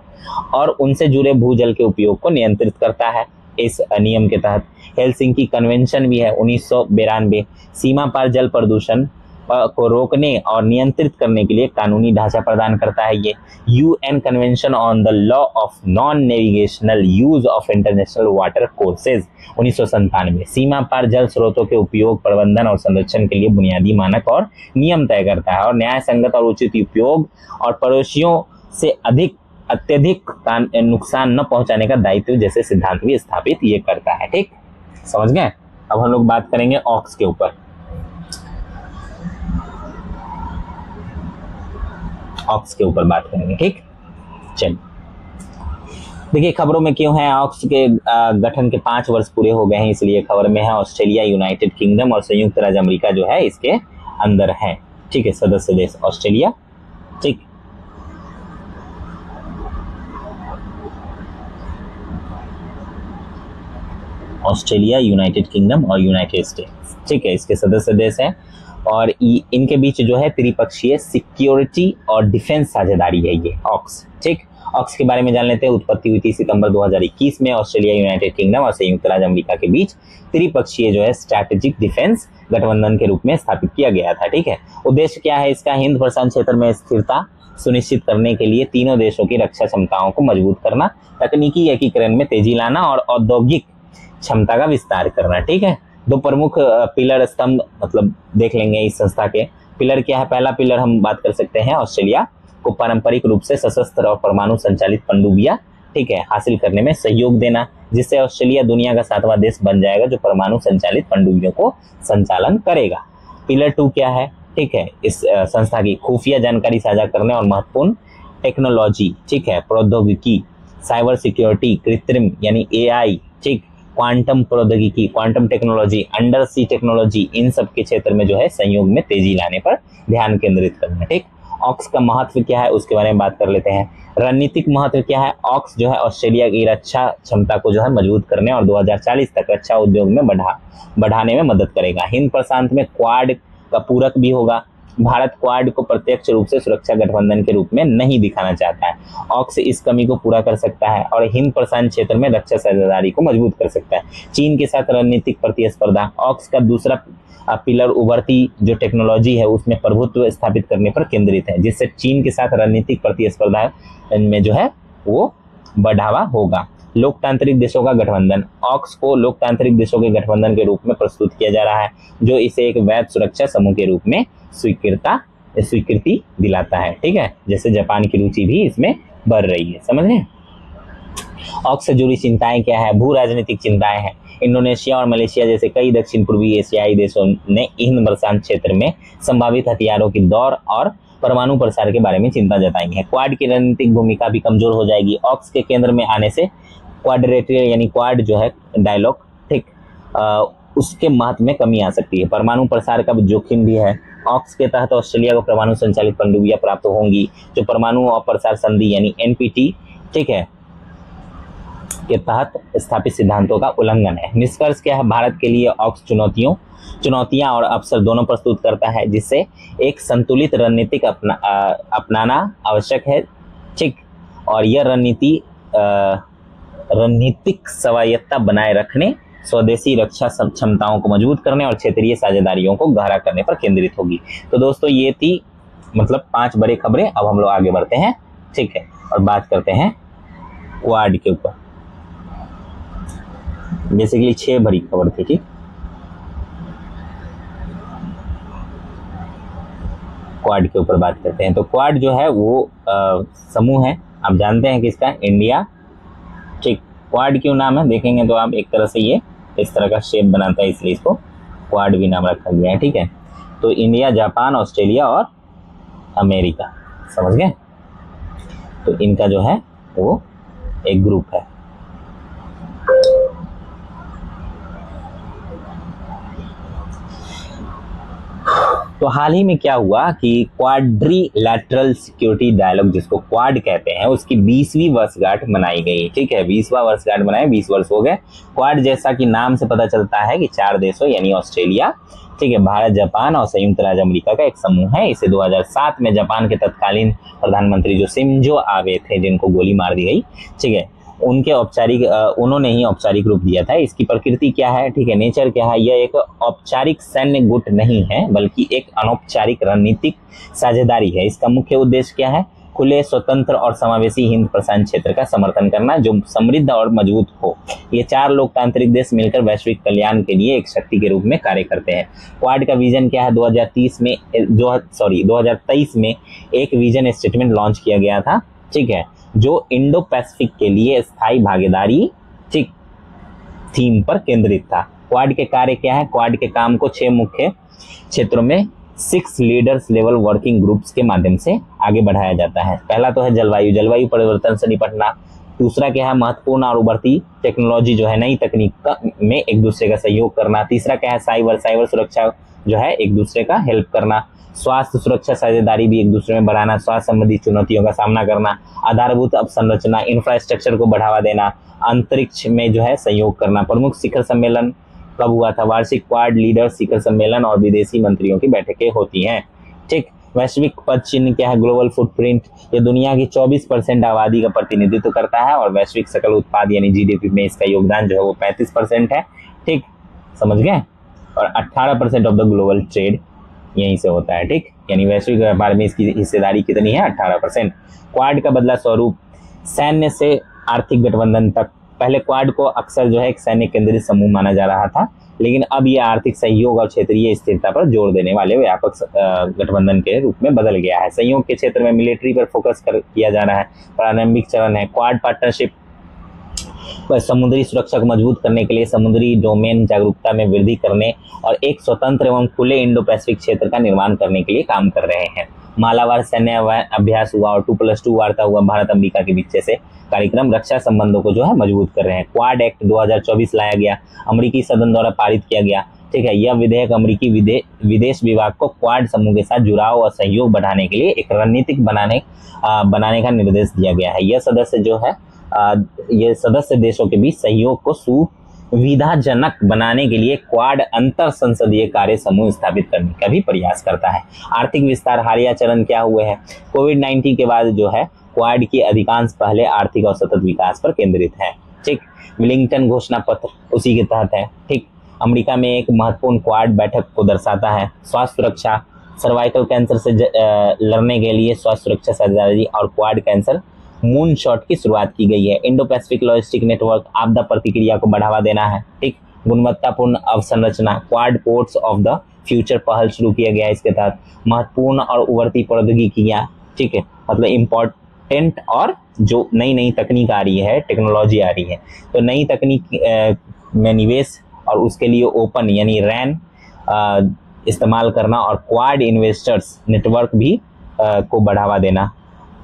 और उनसे जुड़े भूजल के उपयोग को नियंत्रित करता है। इस नियम के तहत हेलसिंकी कन्वेंशन भी है 1992 सीमा पार जल प्रदूषण को रोकने और नियंत्रित करने के लिए कानूनी ढांचा प्रदान करता है। ये UN convention on the law of non navigational use of international water courses 1997 सीमा पार जल स्रोतों के उपयोग, प्रबंधन और संरक्षण के लिए बुनियादी मानक और नियम तय करता है और न्याय संगत और उचित उपयोग और पड़ोसियों से अत्यधिक नुकसान न पहुंचाने का दायित्व जैसे सिद्धांत भी स्थापित ये करता है। ठीक, समझ गए। अब हम लोग बात करेंगे ऑक्स के ऊपर। ऑक्स के ऊपर बात करेंगे, ठीक। चलिए देखिए खबरों में क्यों है, ऑक्स के गठन के 5 वर्ष पूरे हो गए हैं, इसलिए खबर में है। ऑस्ट्रेलिया, यूनाइटेड किंगडम और संयुक्त राज्य अमेरिका जो है इसके अंदर है, ठीक है, सदस्य देश ऑस्ट्रेलिया, ठीक। ऑस्ट्रेलिया, यूनाइटेड किंगडम और यूनाइटेड स्टेट्स, ठीक है, इसके सदस्य देश हैं और इनके बीच जो है त्रिपक्षीय सिक्योरिटी और डिफेंस साझेदारी है ये ऑक्स, ठीक। ऑक्स के बारे में जान लेते हैं। उत्पत्ति हुई थी सितंबर 2021 में ऑस्ट्रेलिया, यूनाइटेड किंगडम और संयुक्त राज्य अमेरिका के बीच त्रिपक्षीय जो है स्ट्रैटेजिक डिफेंस गठबंधन के रूप में स्थापित किया गया था, ठीक है। उद्देश्य क्या है इसका, हिंद प्रशांत क्षेत्र में स्थिरता सुनिश्चित करने के लिए तीनों देशों की रक्षा क्षमताओं को मजबूत करना, तकनीकी एकीकरण में तेजी लाना और औद्योगिक क्षमता का विस्तार करना, ठीक है। 2 प्रमुख पिलर स्तंभ मतलब देख लेंगे इस संस्था के। पिलर क्या है, पहला पिलर हम बात कर सकते हैं ऑस्ट्रेलिया को पारंपरिक रूप से सशस्त्र और परमाणु संचालित पनडुब्बियां, ठीक है, हासिल करने में सहयोग देना, जिससे ऑस्ट्रेलिया दुनिया का 7वां देश बन जाएगा जो परमाणु संचालित पनडुब्बियों को संचालन करेगा। पिलर 2 क्या है, ठीक है, इस संस्था की खुफिया जानकारी साझा करने और महत्वपूर्ण टेक्नोलॉजी, ठीक है, प्रौद्योगिकी, साइबर सिक्योरिटी, कृत्रिम यानी AI, ठीक, क्वांटम प्रौद्योगिकी, क्वांटम टेक्नोलॉजी, अंडर सी टेक्नोलॉजी, इन सब के क्षेत्र में जो है संयोग में तेजी लाने पर ध्यान केंद्रित करना, ठीक। ऑक्स का महत्व क्या है उसके बारे में बात कर लेते हैं। रणनीतिक महत्व क्या है, ऑक्स जो है ऑस्ट्रेलिया की रक्षा क्षमता को जो है मजबूत करने और 2040 तक रक्षा उद्योग में बढ़ाने में मदद करेगा। हिंद प्रशांत में क्वाड का पूरक भी होगा। भारत क्वाड को प्रत्यक्ष रूप से सुरक्षा गठबंधन के रूप में नहीं दिखाना चाहता है। ऑक्स इस कमी को पूरा कर सकता है और हिंद प्रशांत क्षेत्र में रक्षा साझेदारी को मजबूत कर सकता है। चीन के साथ रणनीतिक प्रतिस्पर्धा, ऑक्स का दूसरा पिलर उभरती जो टेक्नोलॉजी है उसमें प्रभुत्व स्थापित करने पर केंद्रित है, जिससे चीन के साथ रणनीतिक प्रतिस्पर्धा में जो है वो बढ़ावा होगा। लोकतांत्रिक देशों का गठबंधन, ऑक्स को लोकतांत्रिक देशों के गठबंधन के रूप में प्रस्तुत किया जा रहा है जो इसे एक वैध सुरक्षा समूह के रूप में स्वीकृति दिलाता है, ठीक है। जैसे जापान की रुचि भी इसमें बढ़ रही है, समझ रहे हैं। ऑक्स से जुड़ी चिंताएं क्या है, भू राजनीतिक चिंताएं हैं। इंडोनेशिया और मलेशिया जैसे कई दक्षिण पूर्वी एशियाई देशों ने हिंद प्रशांत क्षेत्र में संभावित हथियारों की दौड़ और परमाणु प्रसार के बारे में चिंता जताई है। क्वाड की रणनीतिक भूमिका भी कमजोर हो जाएगी। ऑक्स के केंद्र में आने से क्वाड्रिलेटरल यानी क्वाड जो है डायलॉग, ठीक, उसके महत्व में कमी आ सकती है। परमाणु प्रसार का जोखिम भी है। ऑक्स के तहत ऑस्ट्रेलिया को परमाणु संचालित पनडुब्बियां प्राप्त होंगी जो परमाणु और प्रसार संधि यानी NPT, ठीक है, के तहत स्थापित सिद्धांतों का उल्लंघन है। निष्कर्ष क्या है, भारत के लिए ऑक्स चुनौतियां और अवसर दोनों प्रस्तुत करता है, जिससे एक संतुलित रणनीतिक अपनाना आवश्यक है, ठीक। और यह रणनीतिक स्वायत्तता बनाए रखने, स्वदेशी रक्षा क्षमताओं को मजबूत करने और क्षेत्रीय साझेदारियों को गहरा करने पर केंद्रित होगी। तो दोस्तों ये थी मतलब 5 बड़ी खबरें। अब हम लोग आगे बढ़ते हैं, ठीक है, और बात करते हैं क्वाड के ऊपर। बेसिकली 6 बड़ी खबर थी, ठीक। क्वाड के ऊपर बात करते हैं। तो क्वाड जो है वो समूह है, आप जानते हैं किसका, इंडिया, ठीक, क्वाड क्यों नाम है देखेंगे तो आप, एक तरह से ये इस तरह का शेप बनाता है इसलिए इसको क्वाड भी नाम रखा गया है। ठीक है, तो इंडिया, जापान, ऑस्ट्रेलिया और अमेरिका, समझ गए। तो इनका जो है वो एक ग्रुप है। तो हाल ही में क्या हुआ कि क्वाड्रिलैटरल सिक्योरिटी डायलॉग, जिसको क्वाड कहते हैं, उसकी 20वीं वर्षगांठ मनाई गई। ठीक है, 20वां वर्षगांठ मनाए, 20 वर्ष हो गए। क्वाड जैसा कि नाम से पता चलता है कि 4 देशों यानी ऑस्ट्रेलिया, ठीक है, भारत, जापान और संयुक्त राज्य अमेरिका का एक समूह है। इसे 2007 में जापान के तत्कालीन प्रधानमंत्री जो शिंजो आबे थे, जिनको गोली मार दी गई, ठीक है, उन्होंने ही औपचारिक रूप दिया था। इसकी प्रकृति क्या है, ठीक है, नेचर क्या है, यह एक औपचारिक सैन्य गुट नहीं है बल्कि एक अनौपचारिक रणनीतिक साझेदारी है। इसका मुख्य उद्देश्य क्या है, खुले, स्वतंत्र और समावेशी हिंद प्रशांत क्षेत्र का समर्थन करना जो समृद्ध और मजबूत हो। ये 4 लोकतांत्रिक देश मिलकर वैश्विक कल्याण के लिए एक शक्ति के रूप में कार्य करते हैं। क्वाड का विजन क्या है, 2023 में एक विजन स्टेटमेंट लॉन्च किया गया था, ठीक है, जो इंडो पैसिफिक के लिए स्थायी भागीदारी, ठीक, थीम पर केंद्रित था। क्वाड के कार्य क्या है, क्वाड के काम को 6 मुख्य क्षेत्रों में 6 लीडर्स लेवल वर्किंग ग्रुप्स के माध्यम से आगे बढ़ाया जाता है। पहला तो है जलवायु परिवर्तन से निपटना। दूसरा क्या है, महत्वपूर्ण और उभरती टेक्नोलॉजी जो है, नई तकनीक में एक दूसरे का सहयोग करना। तीसरा क्या है, साइबर सुरक्षा जो है, एक दूसरे का हेल्प करना। स्वास्थ्य सुरक्षा साझेदारी भी एक दूसरे में बढ़ाना, स्वास्थ्य संबंधी चुनौतियों का सामना करना, आधारभूत अवसंरचना, इंफ्रास्ट्रक्चर को बढ़ावा देना, अंतरिक्ष में जो है सहयोग करना। प्रमुख शिखर सम्मेलन कब हुआ था, वार्षिक क्वाड लीडर्स शिखर सम्मेलन और विदेशी मंत्रियों की बैठकें होती हैं। ठीक, वैश्विक पद चिन्ह क्या है, ग्लोबल फुटप्रिंट, ये दुनिया की 24% आबादी का प्रतिनिधित्व करता है और वैश्विक सकल उत्पाद यानी जीडीपी में इसका योगदान जो है वो 35% है। ठीक, समझ गए। और 18% ऑफ द ग्लोबल ट्रेड यहीं से होता है। ठीक, यानी वैश्विक व्यापार में इसकी हिस्सेदारी कितनी है, 18%। क्वाड का बदला स्वरूप सैन्य से आर्थिक गठबंधन तक। पहले क्वाड को अक्सर जो है एक सैन्य केंद्रित समूह माना जा रहा था, लेकिन अब ये आर्थिक सहयोग और क्षेत्रीय स्थिरता पर जोर देने वाले व्यापक गठबंधन के रूप में बदल गया है। सहयोग के क्षेत्र में मिलिट्री पर फोकस किया जा रहा है। प्रारंभिक चरण है क्वाड पार्टनरशिप समुद्री सुरक्षा को मजबूत करने के लिए समुद्री डोमेन जागरूकता में वृद्धि करने और एक स्वतंत्र एवं खुले इंडो पैसिफिक क्षेत्र का निर्माण करने के लिए काम कर रहे हैं। मालाबार सैन्य अभ्यास हुआ और 2+2 वार्ता हुआ भारत अमेरिका के बीच से कार्यक्रम रक्षा संबंधों को जो है मजबूत कर रहे हैं। क्वाड एक्ट 2024 लाया गया, अमेरिकी सदन द्वारा पारित किया गया। ठीक है, यह विधेयक अमेरिकी विदेश विभाग को क्वाड समूह के साथ जुड़ाव और सहयोग बढ़ाने के लिए एक रणनीतिक बनाने का निर्देश दिया गया है। यह सदस्य देशों के बीच सहयोग को सुविधाजनक बनाने के लिए क्वाड अंतर संसदीय कार्य समूह स्थापित करने का भी प्रयास करता है। आर्थिक विस्तार हालिया चरण क्या हुए हैं, कोविड-19 के बाद जो है क्वाड की अधिकांश पहले आर्थिक और सतत विकास पर केंद्रित है। ठीक, वेलिंगटन घोषणा पत्र उसी के तहत है। ठीक, अमेरिका में एक महत्वपूर्ण क्वाड बैठक को दर्शाता है। स्वास्थ्य सुरक्षा, सर्वाइकल कैंसर से लड़ने के लिए स्वास्थ्य सुरक्षा साझेदारी और क्वाड कैंसर मून शॉट की शुरुआत की गई है। इंडो पैसिफिक लॉजिस्टिक नेटवर्क, आपदा प्रतिक्रिया को बढ़ावा देना है। ठीक, गुणवत्तापूर्ण अवसंरचना, quad ports of the future पहल शुरू किया गया है। इसके तहत महत्वपूर्ण और उभरती प्रौद्योगिकियां, ठीक है, मतलब इम्पोर्टेंट और जो नई तकनीक आ रही है, टेक्नोलॉजी आ रही है, तो नई तकनीक में निवेश और उसके लिए ओपन यानी रैन इस्तेमाल करना और क्वाड इन्वेस्टर्स नेटवर्क भी को बढ़ावा देना।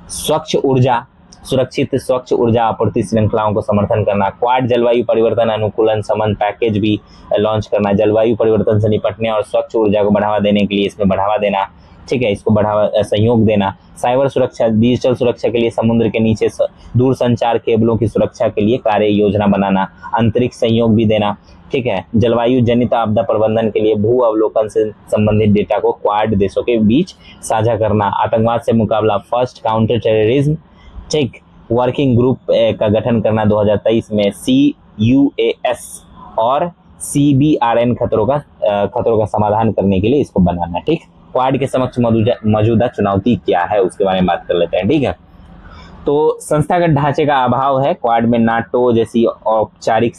स्वच्छ ऊर्जा, सुरक्षित स्वच्छ ऊर्जा आपूर्ति श्रृंखलाओं को समर्थन करना। क्वाड जलवायु परिवर्तन अनुकूलन संबंध पैकेज भी लॉन्च करना। जलवायु परिवर्तन से निपटने और स्वच्छ ऊर्जा को बढ़ावा देने के लिए इसमें बढ़ावा देना। ठीक है, इसको सहयोग देना। साइबर सुरक्षा, डिजिटल सुरक्षा के लिए समुद्र के नीचे दूर संचार केबलों की सुरक्षा के लिए कार्य योजना बनाना। अंतरिक्ष सहयोग भी देना। ठीक है, जलवायु जनित आपदा प्रबंधन के लिए भू अवलोकन से संबंधित डेटा को क्वाड देशों के बीच साझा करना। आतंकवाद से मुकाबला, फर्स्ट काउंटर टेररिज्म, ठीक, वर्किंग ग्रुप का गठन करना 2023 में। CUAS और CBRN खतरों का समाधान करने के लिए इसको बनाना। ठीक, क्वाड के समक्ष मौजूदा चुनौती क्या है उसके बारे में बात कर लेते हैं। ठीक है, तो संस्थागत ढांचे का अभाव है। क्वाड में नाटो जैसी औपचारिक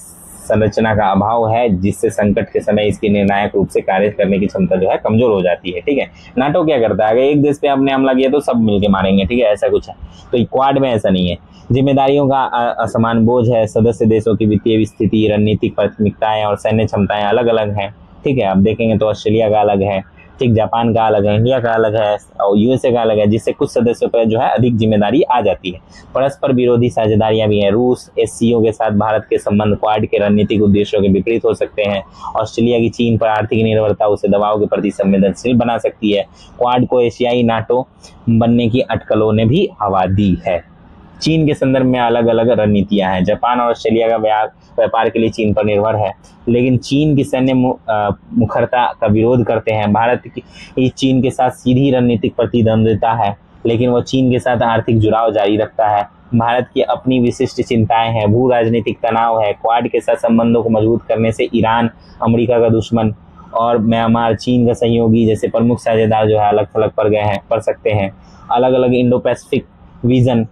संरचना का अभाव है, जिससे संकट के समय इसकी निर्णायक रूप से कार्य करने की क्षमता जो है कमजोर हो जाती है। ठीक है, नाटो क्या करता है, अगर एक देश पे आपने हमला किया तो सब मिलके मारेंगे। ठीक है, ऐसा कुछ है। तो क्वाड में ऐसा नहीं है। जिम्मेदारियों का असमान बोझ है। सदस्य देशों की वित्तीय स्थिति, रणनीतिक प्राथमिकताएं और सैन्य क्षमताएं अलग अलग हैं। ठीक है, आप देखेंगे तो ऑस्ट्रेलिया का अलग है, ठीक, जापान का अलग है, इंडिया का अलग है और यूएसए का अलग है, जिससे कुछ सदस्यों पर जो है अधिक जिम्मेदारी आ जाती है। परस्पर विरोधी साझेदारियां भी हैं। रूस एससीओ के साथ भारत के संबंध क्वाड के रणनीतिक उद्देश्यों के विपरीत हो सकते हैं। ऑस्ट्रेलिया की चीन पर आर्थिक निर्भरता उसे दबाव के प्रति संवेदनशील बना सकती है। क्वाड को एशियाई नाटो बनने की अटकलों ने भी हवा दी है। चीन के संदर्भ में अलग अलग रणनीतियां हैं। जापान और ऑस्ट्रेलिया का व्यापार के लिए चीन पर निर्भर है, लेकिन चीन की सैन्य मुखरता का विरोध करते हैं। भारत की चीन के साथ सीधी रणनीतिक प्रतिद्वंद्विता है, लेकिन वो चीन के साथ आर्थिक जुड़ाव जारी रखता है। भारत की अपनी विशिष्ट चिंताएं हैं। भू राजनीतिक तनाव है। क्वाड के साथ संबंधों को मजबूत करने से ईरान, अमेरिका का दुश्मन और म्यांमार चीन का सहयोगी जैसे प्रमुख साझेदार जो है अलग थलग पड़ सकते हैं। अलग अलग Indo Pacific vision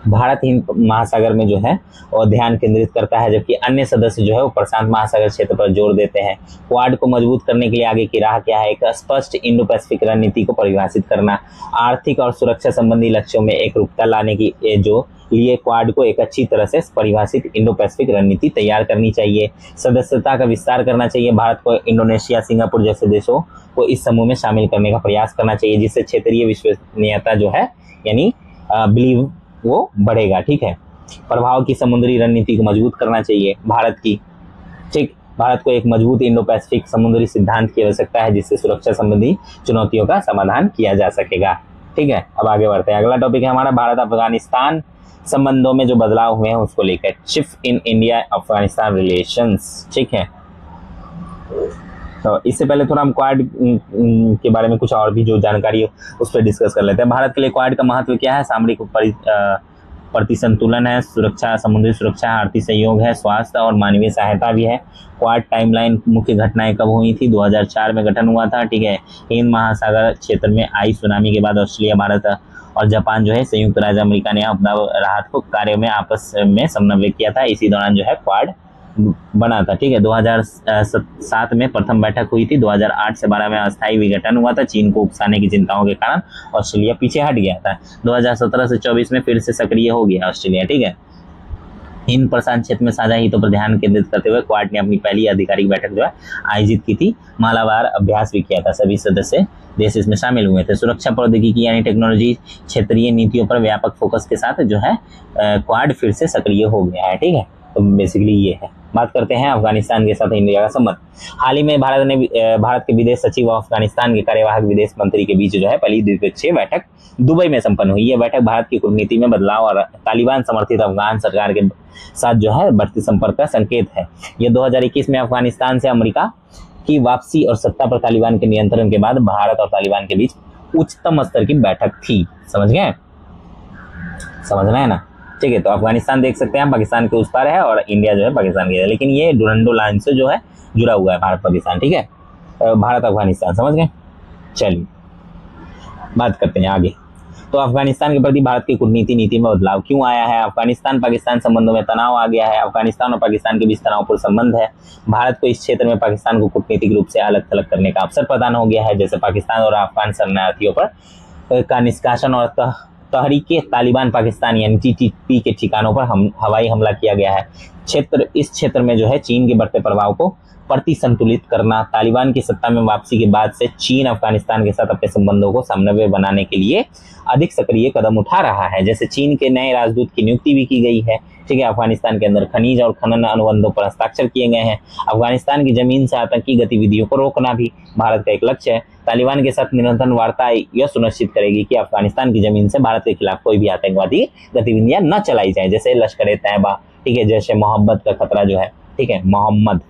Bharat Hind महासागर में जो है और ध्यान केंद्रित करता है, जबकि अन्य सदस्य जो है वो प्रशांत महासागर क्षेत्र पर जोर देते हैं। क्वाड को मजबूत करने के लिए आगे की राह क्या है? एक स्पष्ट इंडो पैसिफिक रणनीति को परिभाषित करना, आर्थिक और सुरक्षा संबंधी लक्ष्यों में एकरूपता लाने की जो लिए क्वाड को एक अच्छी तरह से परिभाषित इंडो पैसिफिक रणनीति तैयार करनी चाहिए। सदस्यता का विस्तार करना चाहिए। भारत को इंडोनेशिया, सिंगापुर जैसे देशों को इस समूह में शामिल करने का प्रयास करना चाहिए, जिससे क्षेत्रीय विश्वसनीयता जो है यानी बिलीव वो बढ़ेगा। ठीक है, प्रभाव की समुद्री रणनीति को मजबूत करना चाहिए भारत की। ठीक, भारत को एक मजबूत इंडो पैसिफिक समुद्री सिद्धांत की आवश्यकता है, जिससे सुरक्षा संबंधी चुनौतियों का समाधान किया जा सकेगा। ठीक है, अब आगे बढ़ते हैं। अगला टॉपिक है हमारा भारत अफगानिस्तान संबंधों में जो बदलाव हुए हैं उसको लेकर। Shift in India Afghanistan relations. ठीक है, तो इससे पहले थोड़ा हम क्वाड के बारे में कुछ और भी जो जानकारी है उस पर डिस्कस कर लेते हैं। भारत के लिए क्वाड का महत्व क्या है? सामरिक प्रतिसंतुलन है, सुरक्षा, समुद्री सुरक्षा, आर्थिक सहयोग है, स्वास्थ्य और मानवीय सहायता भी है। क्वाड टाइमलाइन मुख्य घटनाएं कब हुई थी? 2004 में गठन हुआ था। ठीक है, हिंद महासागर क्षेत्र में आई सुनामी के बाद ऑस्ट्रेलिया, भारत और जापान जो है संयुक्त राज्य अमेरिका ने आपदा राहत को कार्यों में आपस में समन्वय किया था। इसी दौरान जो है क्वाड बना था। ठीक है, 2007 में प्रथम बैठक हुई थी। 2008 से 12 में अस्थायी विघटन हुआ था। चीन को उकसाने की चिंताओं के कारण ऑस्ट्रेलिया पीछे हट गया था। 2017 से 24 में फिर से सक्रिय हो गया ऑस्ट्रेलिया। ठीक है, हिंद प्रशांत क्षेत्र में साझा हितों पर ध्यान केंद्रित करते हुए क्वाड ने अपनी पहली आधिकारिक बैठक जो है आयोजित की थी। मालाबार अभ्यास भी किया था। सभी सदस्य देश इसमें शामिल हुए थे। सुरक्षा प्रौद्योगिकी यानी टेक्नोलॉजी, क्षेत्रीय नीतियों पर व्यापक फोकस के साथ जो है क्वाड फिर से सक्रिय हो गया है। ठीक है, तो बेसिकली ये है। बात करते हैं अफगानिस्तान के साथ इंडिया का संबंध। हाल ही में भारत के विदेश सचिव व अफगानिस्तान के कार्यवाहक विदेश मंत्री के बीच जो है पहली द्विपक्षीय बैठक दुबई में संपन्न हुई। यह बैठक भारत की कूटनीति में बदलाव और तालिबान समर्थित अफगान सरकार के साथ जो है बढ़ती संपर्क का संकेत है। यह 2021 में अफगानिस्तान से अमेरिका की वापसी और सत्ता पर तालिबान के नियंत्रण के बाद भारत और तालिबान के बीच उच्चतम स्तर की बैठक थी। समझ गए? समझना है ना? ठीक है, तो अफगानिस्तान देख सकते हैं पाकिस्तान के उस पार है और इंडिया जो है पाकिस्तान के है, लेकिन ये डुरंडो लाइन से जो है जुड़ा हुआ है भारत पाकिस्तान। ठीक है, भारत अफगानिस्तान, समझ गए? चलिए बात करते हैं आगे। तो अफगानिस्तान के प्रति भारत की कूटनीति नीति में बदलाव क्यों आया है? अफगानिस्तान पाकिस्तान संबंधों में तनाव आ गया है। अफगानिस्तान और पाकिस्तान के बीच तनावपूर्ण संबंध है। भारत को इस क्षेत्र में पाकिस्तान को कूटनीतिक रूप से अलग थलग करने का अवसर प्रदान हो गया है, जैसे पाकिस्तान और अफगान शरणार्थियों पर का निष्कासन और तहरीके तालिबान पाकिस्तान यानी TTP के ठिकानों पर हवाई हमला किया गया है। इस क्षेत्र में जो है चीन के बढ़ते प्रभाव को प्रतिसंतुलित करना। तालिबान की सत्ता में वापसी के बाद से चीन अफगानिस्तान के साथ अपने संबंधों को समन्वय बनाने के लिए अधिक सक्रिय कदम उठा रहा है। जैसे चीन के नए राजदूत की नियुक्ति भी की गई है। ठीक है, अफगानिस्तान के अंदर खनिज और खनन अनुबंधों पर हस्ताक्षर किए गए हैं। अफगानिस्तान की जमीन से आतंकी गतिविधियों को रोकना भी भारत का एक लक्ष्य है। तालिबान के साथ निरंतर वार्ता यह सुनिश्चित करेगी कि अफगानिस्तान की जमीन से भारत के खिलाफ कोई भी आतंकवादी गतिविधियां न चलाई जाए, जैसे लश्कर तैयबा, ठीक है, जैसे मोहम्मद का खतरा जो है। ठीक है, मोहम्मद।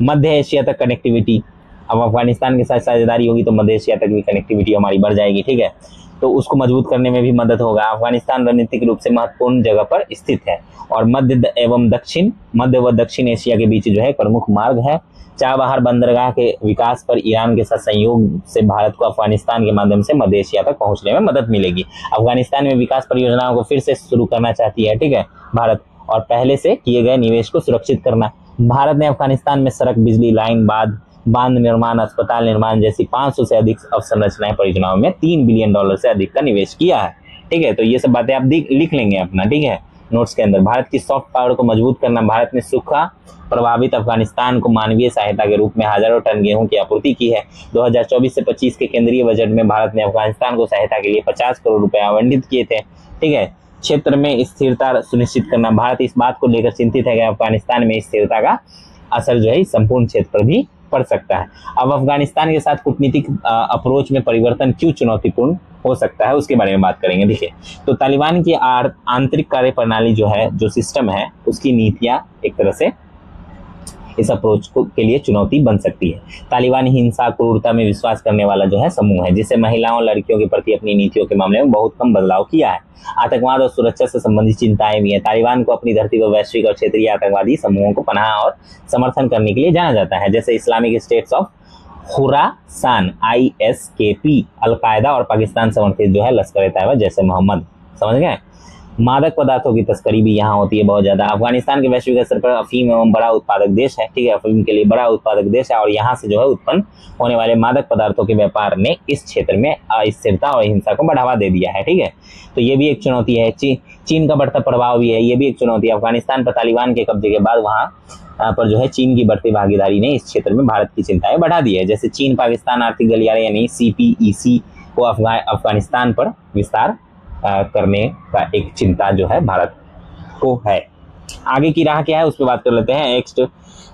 मध्य एशिया तक कनेक्टिविटी, अब अफगानिस्तान के साथ साझेदारी होगी तो मध्य एशिया तक भी कनेक्टिविटी हमारी बढ़ जाएगी। ठीक है, तो उसको मजबूत करने में भी मदद होगा। अफगानिस्तान रणनीतिक रूप से महत्वपूर्ण जगह पर स्थित है और मध्य व दक्षिण एशिया के बीच जो है प्रमुख मार्ग है। चाबहार बंदरगाह के विकास पर ईरान के साथ सहयोग से भारत को अफगानिस्तान के माध्यम से मध्य एशिया तक पहुंचने में मदद मिलेगी। अफगानिस्तान में विकास परियोजनाओं को फिर से शुरू करना चाहती है, ठीक है, भारत, और पहले से किए गए निवेश को सुरक्षित करना। भारत ने अफगानिस्तान में सड़क, बिजली लाइन, बांध निर्माण, अस्पताल निर्माण जैसी 500 से अधिक अवसंरचनाएं परियोजनाओं में $3 बिलियन से अधिक का निवेश किया है। ठीक है, तो ये सब बातें आप लिख लेंगे अपना, ठीक है, नोट्स के अंदर। भारत की सॉफ्ट पावर को मजबूत करना। भारत ने सूखा प्रभावित अफगानिस्तान को मानवीय सहायता के रूप में हजारों टन गेहूं की आपूर्ति की है। 2024 से 25 के केंद्रीय बजट में भारत ने अफगानिस्तान को सहायता के लिए 50 करोड़ रुपए आवंटित किए थे। ठीक है, क्षेत्र में स्थिरता सुनिश्चित करना। भारत इस बात को लेकर चिंतित है कि अफगानिस्तान में स्थिरता का असर जो है संपूर्ण क्षेत्र पर भी पड़ सकता है। अब अफगानिस्तान के साथ कूटनीतिक अप्रोच में परिवर्तन क्यों चुनौतीपूर्ण हो सकता है, उसके बारे में बात करेंगे। देखिए, तो तालिबान की आंतरिक कार्य प्रणाली जो है, जो सिस्टम है, उसकी नीतियां एक तरह से इस अप्रोच के लिए चुनौती बन सकती है। तालिबान हिंसा, क्रूरता में विश्वास करने वाला जो है समूह है, जिसे महिलाओं, लड़कियों के प्रति अपनी नीतियों के मामले में बहुत कम बदलाव किया है। आतंकवाद और सुरक्षा से संबंधित चिंताएं भी हैं। तालिबान को अपनी धरती पर वैश्विक और क्षेत्रीय आतंकवादी समूहों को पनाह और समर्थन करने के लिए जाना जाता है, जैसे Islamic states of Khorasan ISKP, al Qaeda और पाकिस्तान समर्थित जो है लश्कर-ए-तैयबा जैसे मोहम्मद। समझ गए। मादक पदार्थों की तस्करी भी यहाँ होती है बहुत ज्यादा। अफगानिस्तान के वैश्विक स्तर पर अफीम एवं बड़ा उत्पादक देश है। ठीक है, अफीम के लिए बड़ा उत्पादक देश है और यहाँ से जो है उत्पन्न होने वाले मादक पदार्थों के व्यापार ने इस क्षेत्र में अस्थिरता और हिंसा को बढ़ावा दे दिया है। ठीक है, तो ये भी एक चुनौती है। चीन का बढ़ता प्रभाव भी है, ये भी एक चुनौती है। अफगानिस्तान पर तालिबान के कब्जे के बाद वहाँ पर जो है चीन की बढ़ती भागीदारी ने इस क्षेत्र में भारत की चिंताएं बढ़ा दी है। जैसे चीन पाकिस्तान आर्थिक गलियारे यानी CPEC को अफगानिस्तान पर विस्तार करने का एक चिंता जो है भारत को है। आगे की राह क्या है उस पर बात कर लेते हैं।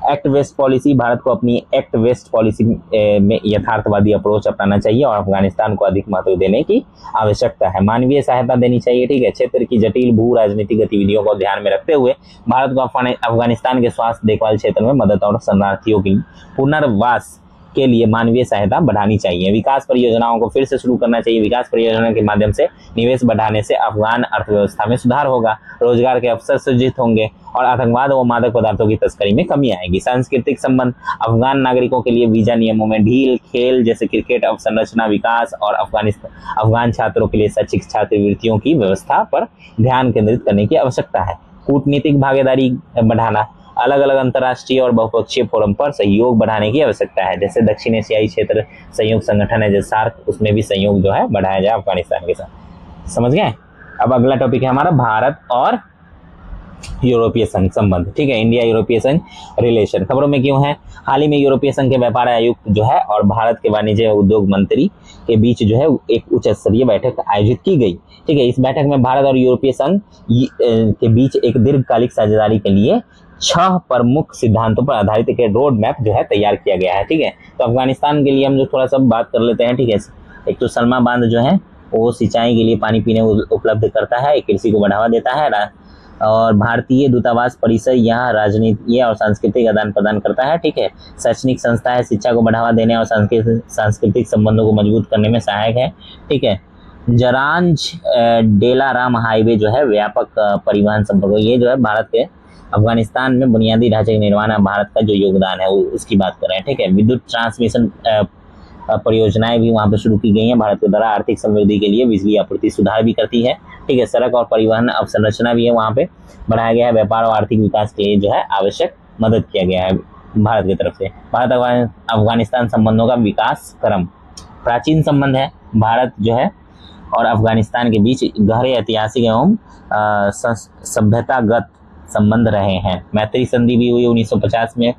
Act waste policy. भारत को अपनी एक्ट वेस्ट पॉलिसी में यथार्थवादी अप्रोच अपनाना चाहिए और अफगानिस्तान को अधिक महत्व देने की आवश्यकता है। मानवीय सहायता देनी चाहिए। ठीक है, क्षेत्र की जटिल भू राजनीतिक गतिविधियों को ध्यान में रखते हुए भारत को अफगानिस्तान के स्वास्थ्य देखभाल क्षेत्र में मदद और शरणार्थियों की पुनर्वास के लिए मानवीय सहायता बढ़ानी चाहिए। विकास परियोजनाओं को फिर से शुरू करना चाहिए। विकास परियोजनाओं के माध्यम से निवेश बढ़ाने से अफगान अर्थव्यवस्था में सुधार होगा, रोजगार के अवसर सृजित होंगे और आतंकवाद व मादक पदार्थों की तस्करी में कमी आएगी। सांस्कृतिक संबंध। अफगान नागरिकों के लिए वीजा नियमों में ढील, खेल जैसे क्रिकेट अवसंरचना विकास और अफगान छात्रों के लिए शैक्षिक छात्रवृत्तियों की व्यवस्था पर ध्यान केंद्रित करने की आवश्यकता है। कूटनीतिक भागीदारी बढ़ाना। अलग अलग अंतर्राष्ट्रीय और बहुपक्षीय फोरम पर सहयोग बढ़ाने की आवश्यकता है, जैसे दक्षिण एशियाई क्षेत्र सहयोग संगठन है जैसे सार्क, उसमें भी सहयोग जो है बढ़ाया जाए अफगानिस्तान के साथ। समझ गए। अब अगला टॉपिक है हमारा भारत और यूरोपीय संघ संबंध। ठीक है, इंडिया यूरोपीय संघ रिलेशन। खबरों में क्यों है? हाल ही में यूरोपीय संघ के व्यापार आयुक्त जो है और भारत के वाणिज्य उद्योग मंत्री के बीच जो है एक उच्च स्तरीय बैठक आयोजित की गई। ठीक है, इस बैठक में भारत और यूरोपीय संघ के बीच एक दीर्घकालिक साझेदारी के लिए 6 प्रमुख सिद्धांतों पर आधारित एक रोड मैप जो है तैयार किया गया है। ठीक है, तो अफगानिस्तान के लिए हम जो थोड़ा सा बात कर लेते हैं। ठीक है, एक तो सलमा बांध जो है वो सिंचाई के लिए पानी पीने उपलब्ध करता है, कृषि को बढ़ावा देता है और भारतीय दूतावास परिसर यहाँ राजनीतिक और सांस्कृतिक आदान प्रदान करता है। ठीक है, शैक्षणिक संस्था है, शिक्षा को बढ़ावा देने और सांस्कृतिक संबंधों को मजबूत करने में सहायक है। ठीक है, जरांज डेलाराम हाईवे जो है व्यापक परिवहन संपर्क, ये जो है भारत के अफगानिस्तान में बुनियादी ढांचे के निर्माण में भारत का जो योगदान है उसकी बात कर रहे हैं। ठीक है, विद्युत ट्रांसमिशन परियोजनाएं भी वहां पर शुरू की गई हैं भारत के द्वारा। आर्थिक समृद्धि के लिए बिजली आपूर्ति सुधार भी करती है। ठीक है, सड़क और परिवहन अवसंरचना भी है वहां पे बढ़ाया गया है। व्यापार और आर्थिक विकास के लिए जो है आवश्यक मदद किया गया है भारत की तरफ से। भारत अफगानिस्तान संबंधों का विकास क्रम प्राचीन संबंध है। भारत जो है और अफगानिस्तान के बीच गहरे ऐतिहासिक एवं सभ्यतागत संबंध रहे हैं। मैत्री संधि भी हुई 1950 में।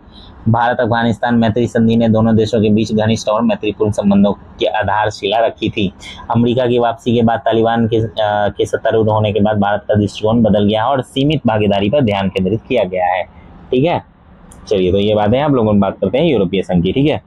भारत अफगानिस्तान मैत्री संधि ने दोनों देशों के बीच घनिष्ठ और मैत्रीपूर्ण संबंधों की आधारशिला रखी थी। अमेरिका की वापसी के बाद तालिबान के सत्तारूढ़ होने के बाद भारत का दृष्टिकोण बदल गया और सीमित भागीदारी पर ध्यान केंद्रित किया गया है। ठीक है, चलिए तो ये बातें आप लोगों बात करते हैं यूरोपीय संघ की। ठीक है,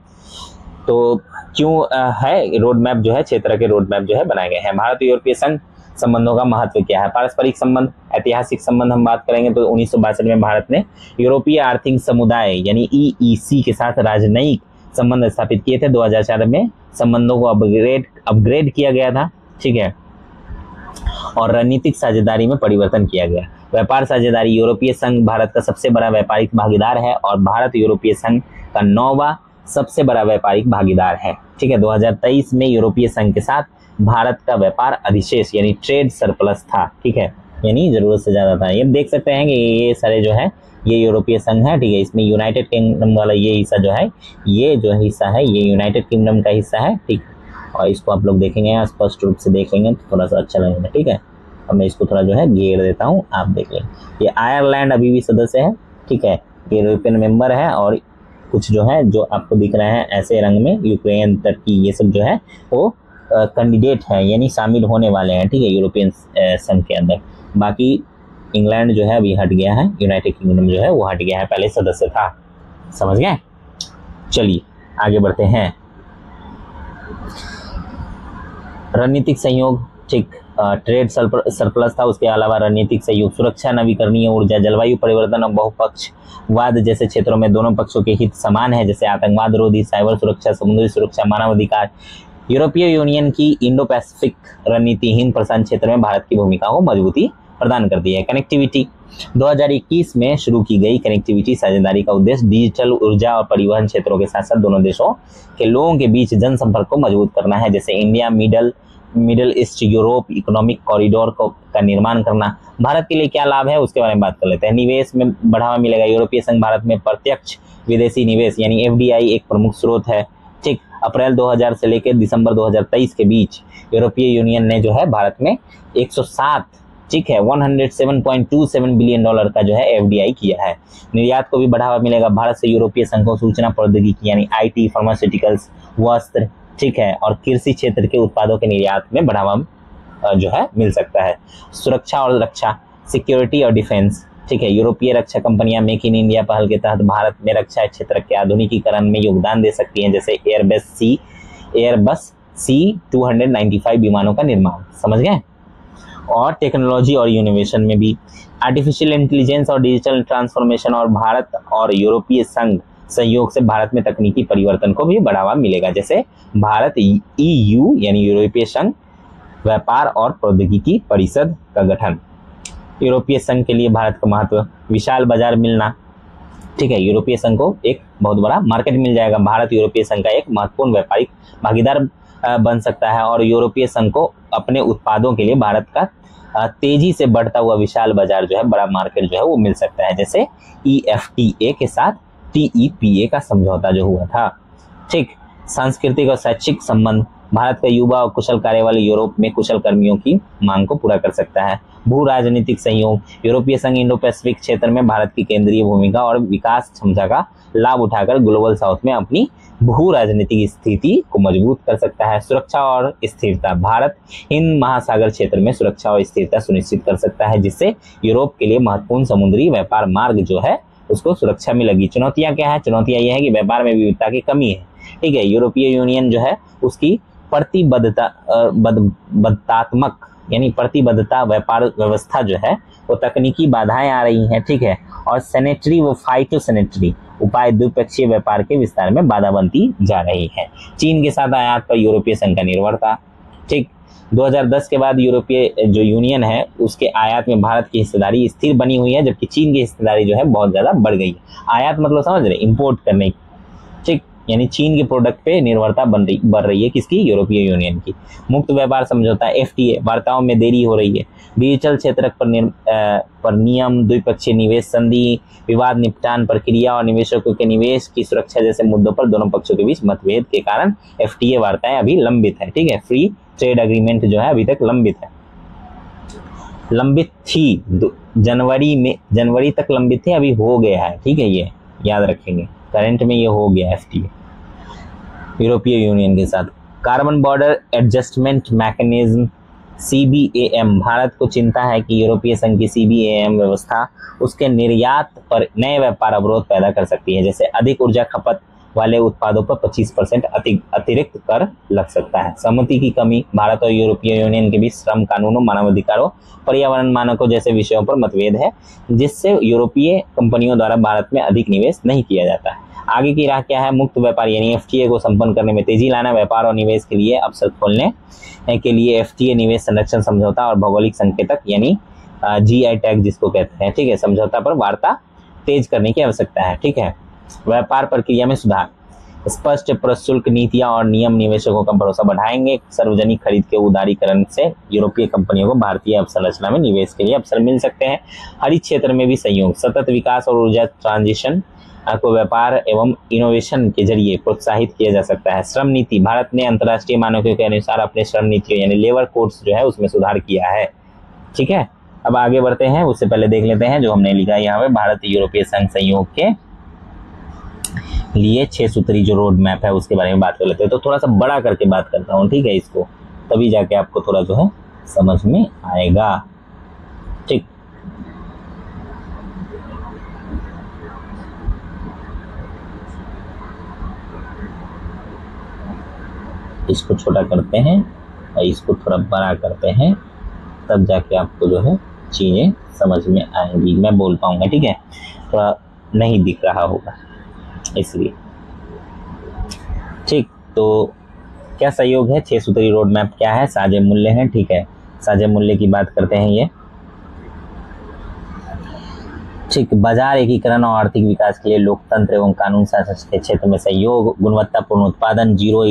तो क्यों है रोड मैप जो है क्षेत्र के रोड मैप जो है बनाए गए हैं। भारत यूरोपीय संघ संबंधों का महत्व क्या है? पारस्परिक संबंध, ऐतिहासिक संबंध हम बात करेंगे तो 1962 में भारत ने यूरोपीय आर्थिक समुदाय यानी EEC के साथ राजनयिक संबंध स्थापित किए थे। 2004 में संबंधों को अपग्रेड किया गया था। ठीक है, और रणनीतिक साझेदारी में परिवर्तन किया गया। व्यापार साझेदारी। यूरोपीय संघ भारत का सबसे बड़ा व्यापारिक भागीदार है और भारत यूरोपीय संघ का 9वां सबसे बड़ा व्यापारिक भागीदार है। ठीक है, 2023 में यूरोपीय संघ के साथ भारत का व्यापार अधिशेष यानी ट्रेड सरप्लस था। ठीक है, यानी जरूरत से ज़्यादा था। ये देख सकते हैं कि ये सारे जो है ये यूरोपीय संघ है, ठीक है। इसमें यूनाइटेड किंगडम वाला ये हिस्सा जो है, ये जो हिस्सा है ये यूनाइटेड किंगडम का हिस्सा है, ठीक। और इसको आप लोग देखेंगे स्पष्ट रूप से देखेंगे तो थोड़ा सा अच्छा लगेगा, ठीक है। अब मैं इसको थोड़ा जो है घेर देता हूँ, आप देख लें। ये आयरलैंड अभी भी सदस्य है, ठीक है, यूरोपियन मेंबर है। और कुछ जो है जो आपको दिख रहे हैं ऐसे रंग में, यूक्रेन, टर्की, ये सब जो है वो कैंडिडेट है, यानी शामिल होने वाले हैं, ठीक है, यूरोपियन संघ के अंदर। बाकी इंग्लैंड जो है अभी हट गया है, यूनाइटेड किंगडम जो है वो हट गया है, पहले सदस्य था। समझ गए? चलिए आगे बढ़ते हैं। रणनीतिक सहयोग, ठीक, ट्रेड सरप्लस था, उसके अलावा रणनीतिक सहयोग, सुरक्षा, नवीकरणीय ऊर्जा, जलवायु परिवर्तन और बहुपक्षवाद जैसे क्षेत्रों में दोनों पक्षों के हित समान है, जैसे आतंकवाद रोधी, साइबर सुरक्षा, समुद्री सुरक्षा, मानवाधिकार। यूरोपीय यूनियन की इंडो पैसिफिक रणनीति हिंद प्रशांत क्षेत्र में भारत की भूमिका को मजबूती प्रदान करती है। कनेक्टिविटी, 2021 में शुरू की गई कनेक्टिविटी साझेदारी का उद्देश्य डिजिटल, ऊर्जा और परिवहन क्षेत्रों के साथ साथ दोनों देशों के लोगों के बीच जनसंपर्क को मजबूत करना है, जैसे India middle east Europe economic corridor का निर्माण करना। भारत के लिए क्या लाभ है उसके बारे में बात कर लेते हैं। निवेश में बढ़ावा मिलेगा, यूरोपीय संघ भारत में प्रत्यक्ष विदेशी निवेश यानी एफडीआई एक प्रमुख स्रोत है, ठीक। अप्रैल 2000 से लेकर दिसंबर 2023 के बीच यूरोपीय यूनियन ने जो है भारत में 107, ठीक है, $107.27 बिलियन का जो है एफडीआई किया है। निर्यात को भी बढ़ावा मिलेगा, भारत से यूरोपीय संघ को सूचना प्रौद्योगिकी यानी आईटी, फार्मास्यूटिकल्स, वस्त्र, ठीक है, और कृषि क्षेत्र के उत्पादों के निर्यात में बढ़ावा जो है मिल सकता है। सुरक्षा और रक्षा, सिक्योरिटी और डिफेंस, ठीक है, यूरोपीय रक्षा कंपनियां मेक इन इंडिया पहल के तहत भारत में रक्षा क्षेत्र के आधुनिकीकरण में योगदान दे सकती हैं, जैसे एयरबस C295 विमानों का निर्माण। समझ गए? और टेक्नोलॉजी और इनोवेशन में भी आर्टिफिशियल इंटेलिजेंस और डिजिटल ट्रांसफॉर्मेशन और भारत और यूरोपीय संघ सहयोग से भारत में तकनीकी परिवर्तन को भी बढ़ावा मिलेगा, जैसे भारत EU यानी यूरोपीय संघ व्यापार और प्रौद्योगिकी परिषद का गठन। यूरोपीय संघ के लिए भारत का महत्व, विशाल बाजार मिलना, ठीक है, यूरोपीय संघ को एक बहुत बड़ा मार्केट मिल जाएगा, भारत यूरोपीय संघ का एक महत्वपूर्ण व्यापारिक भागीदार बन सकता है और यूरोपीय संघ को अपने उत्पादों के लिए भारत का तेजी से बढ़ता हुआ विशाल बाजार जो है, बड़ा मार्केट जो है वो मिल सकता है, जैसे EFTA के साथ TEPA का समझौता जो हुआ था, ठीक। सांस्कृतिक और शैक्षिक संबंध, भारत का युवा और कुशल कार्य वाले यूरोप में कुशल कर्मियों की मांग को पूरा कर सकता है। भू राजनीतिक सहयोग, यूरोपीय संघ इंडो पैसिफिक क्षेत्र में भारत की केंद्रीय भूमिका और विकास क्षमता का लाभ उठाकर ग्लोबल साउथ में अपनी भू राजनीतिक स्थिति को मजबूत कर सकता है। सुरक्षा और स्थिरता, भारत हिंद महासागर क्षेत्र में सुरक्षा और स्थिरता सुनिश्चित कर सकता है, जिससे यूरोप के लिए महत्वपूर्ण समुद्री व्यापार मार्ग जो है उसको सुरक्षा मिलेगी। चुनौतियां क्या है? चुनौतियां ये है कि व्यापार में विविधता की कमी है, ठीक है। यूरोपीय यूनियन जो है उसकी प्रतिबद्धता व्यापार व्यवस्था जो है वो तकनीकी बाधाएं आ रही हैं, ठीक है, और सैनिटरी व फाइटोसैनिटरी उपाय द्विपक्षीय व्यापार के विस्तार में बाधा बनती जा रही है। चीन के साथ आयात पर यूरोपीय संघ का निर्भरता, ठीक। 2010 के बाद यूरोपीय जो यूनियन है उसके आयात में भारत की हिस्सेदारी स्थिर बनी हुई है, जबकि चीन की हिस्सेदारी जो है बहुत ज्यादा बढ़ गई है। आयात मतलब समझ रहे, इंपोर्ट करने की, ठीक, यानी चीन के प्रोडक्ट पे निर्भरता बढ़ रही है, किसकी? यूरोपीय यूनियन की। मुक्त व्यापार समझौता FTA वार्ताओं में देरी हो रही है। डिजिटल क्षेत्र पर नियम, द्विपक्षीय निवेश संधि, विवाद निपटान प्रक्रिया और निवेशकों के निवेश की सुरक्षा जैसे मुद्दों पर दोनों पक्षों के बीच मतभेद के कारण FTA वार्ताएं अभी लंबित है, ठीक है। फ्री ट्रेड एग्रीमेंट जो है अभी तक लंबित थी, जनवरी तक लंबित थे, अभी हो गया है, ठीक है, ये याद रखेंगे, करंट में ये हो गया FTA यूरोपीय यूनियन के साथ। Carbon border adjustment mechanism CBAM, Bharat को चिंता है कि यूरोपीय संघ की CBAM व्यवस्था उसके निर्यात पर नए व्यापार अवरोध पैदा कर सकती है, जैसे अधिक ऊर्जा खपत वाले उत्पादों पर 25% अतिरिक्त कर लग सकता है। सहमति की कमी, भारत और यूरोपीय यूनियन के बीच श्रम कानूनों, मानवाधिकारों, पर्यावरण मानकों जैसे विषयों पर मतभेद है, जिससे यूरोपीय कंपनियों द्वारा भारत में अधिक निवेश नहीं किया जाता है। आगे की राह क्या है? मुक्त व्यापार यानी FTA को संपन्न करने में तेजी लाना, व्यापार और निवेश के लिए अवसर खोलने के लिए FTA निवेश संरक्षण समझौता और भौगोलिक संकेतक यानी GI टैग जिसको कहते हैं, ठीक है, समझौता पर वार्ता तेज करने की आवश्यकता है, ठीक है। व्यापार प्रक्रिया में सुधार, स्पष्ट प्रशुल्क नीतियां और नियम निवेशकों का भरोसा बढ़ाएंगे। सार्वजनिक खरीद के उदारीकरण से यूरोपीय कंपनियों को भारतीय अवसंरचना में निवेश के लिए अवसर मिल सकते हैं। हरित क्षेत्र में भी सहयोग, सतत विकास और ऊर्जा ट्रांजिशन को व्यापार एवं इनोवेशन के जरिए प्रोत्साहित किया जा सकता है। श्रम नीति, भारत ने अंतर्राष्ट्रीय मानकों के अनुसार अपने श्रम नीतियों यानी लेबर कोड्स जो है उसमें सुधार किया है। ठीक है, अब आगे बढ़ते हैं। उससे पहले देख लेते हैं जो हमने लिखा है यहाँ पे, भारत यूरोपीय संघ सहयोग के लिए 6 सूत्री जो रोड मैप है उसके बारे में बात कर लेते हैं। तो थोड़ा सा बड़ा करके बात करता हूँ, ठीक है, इसको, तभी जाके आपको थोड़ा जो है समझ में आएगा। ठीक, इसको छोटा करते हैं और इसको थोड़ा बड़ा करते हैं, तब जाके आपको जो है चीजें समझ में आएंगी, मैं बोल पाऊंगा। ठीक है, थोड़ा नहीं दिख रहा होगा इसलिए। ठीक, तो क्या सहयोग है, 6 सूत्री रोड मैप क्या है, साझे मूल्य है। ठीक है, साझे मूल्य की बात करते हैं ये। ठीक, बाजार एकीकरण और आर्थिक विकास के लिए लोकतंत्र एवं कानून शासन के क्षेत्र में सहयोग, गुणवत्तापूर्ण उत्पादन, जीरो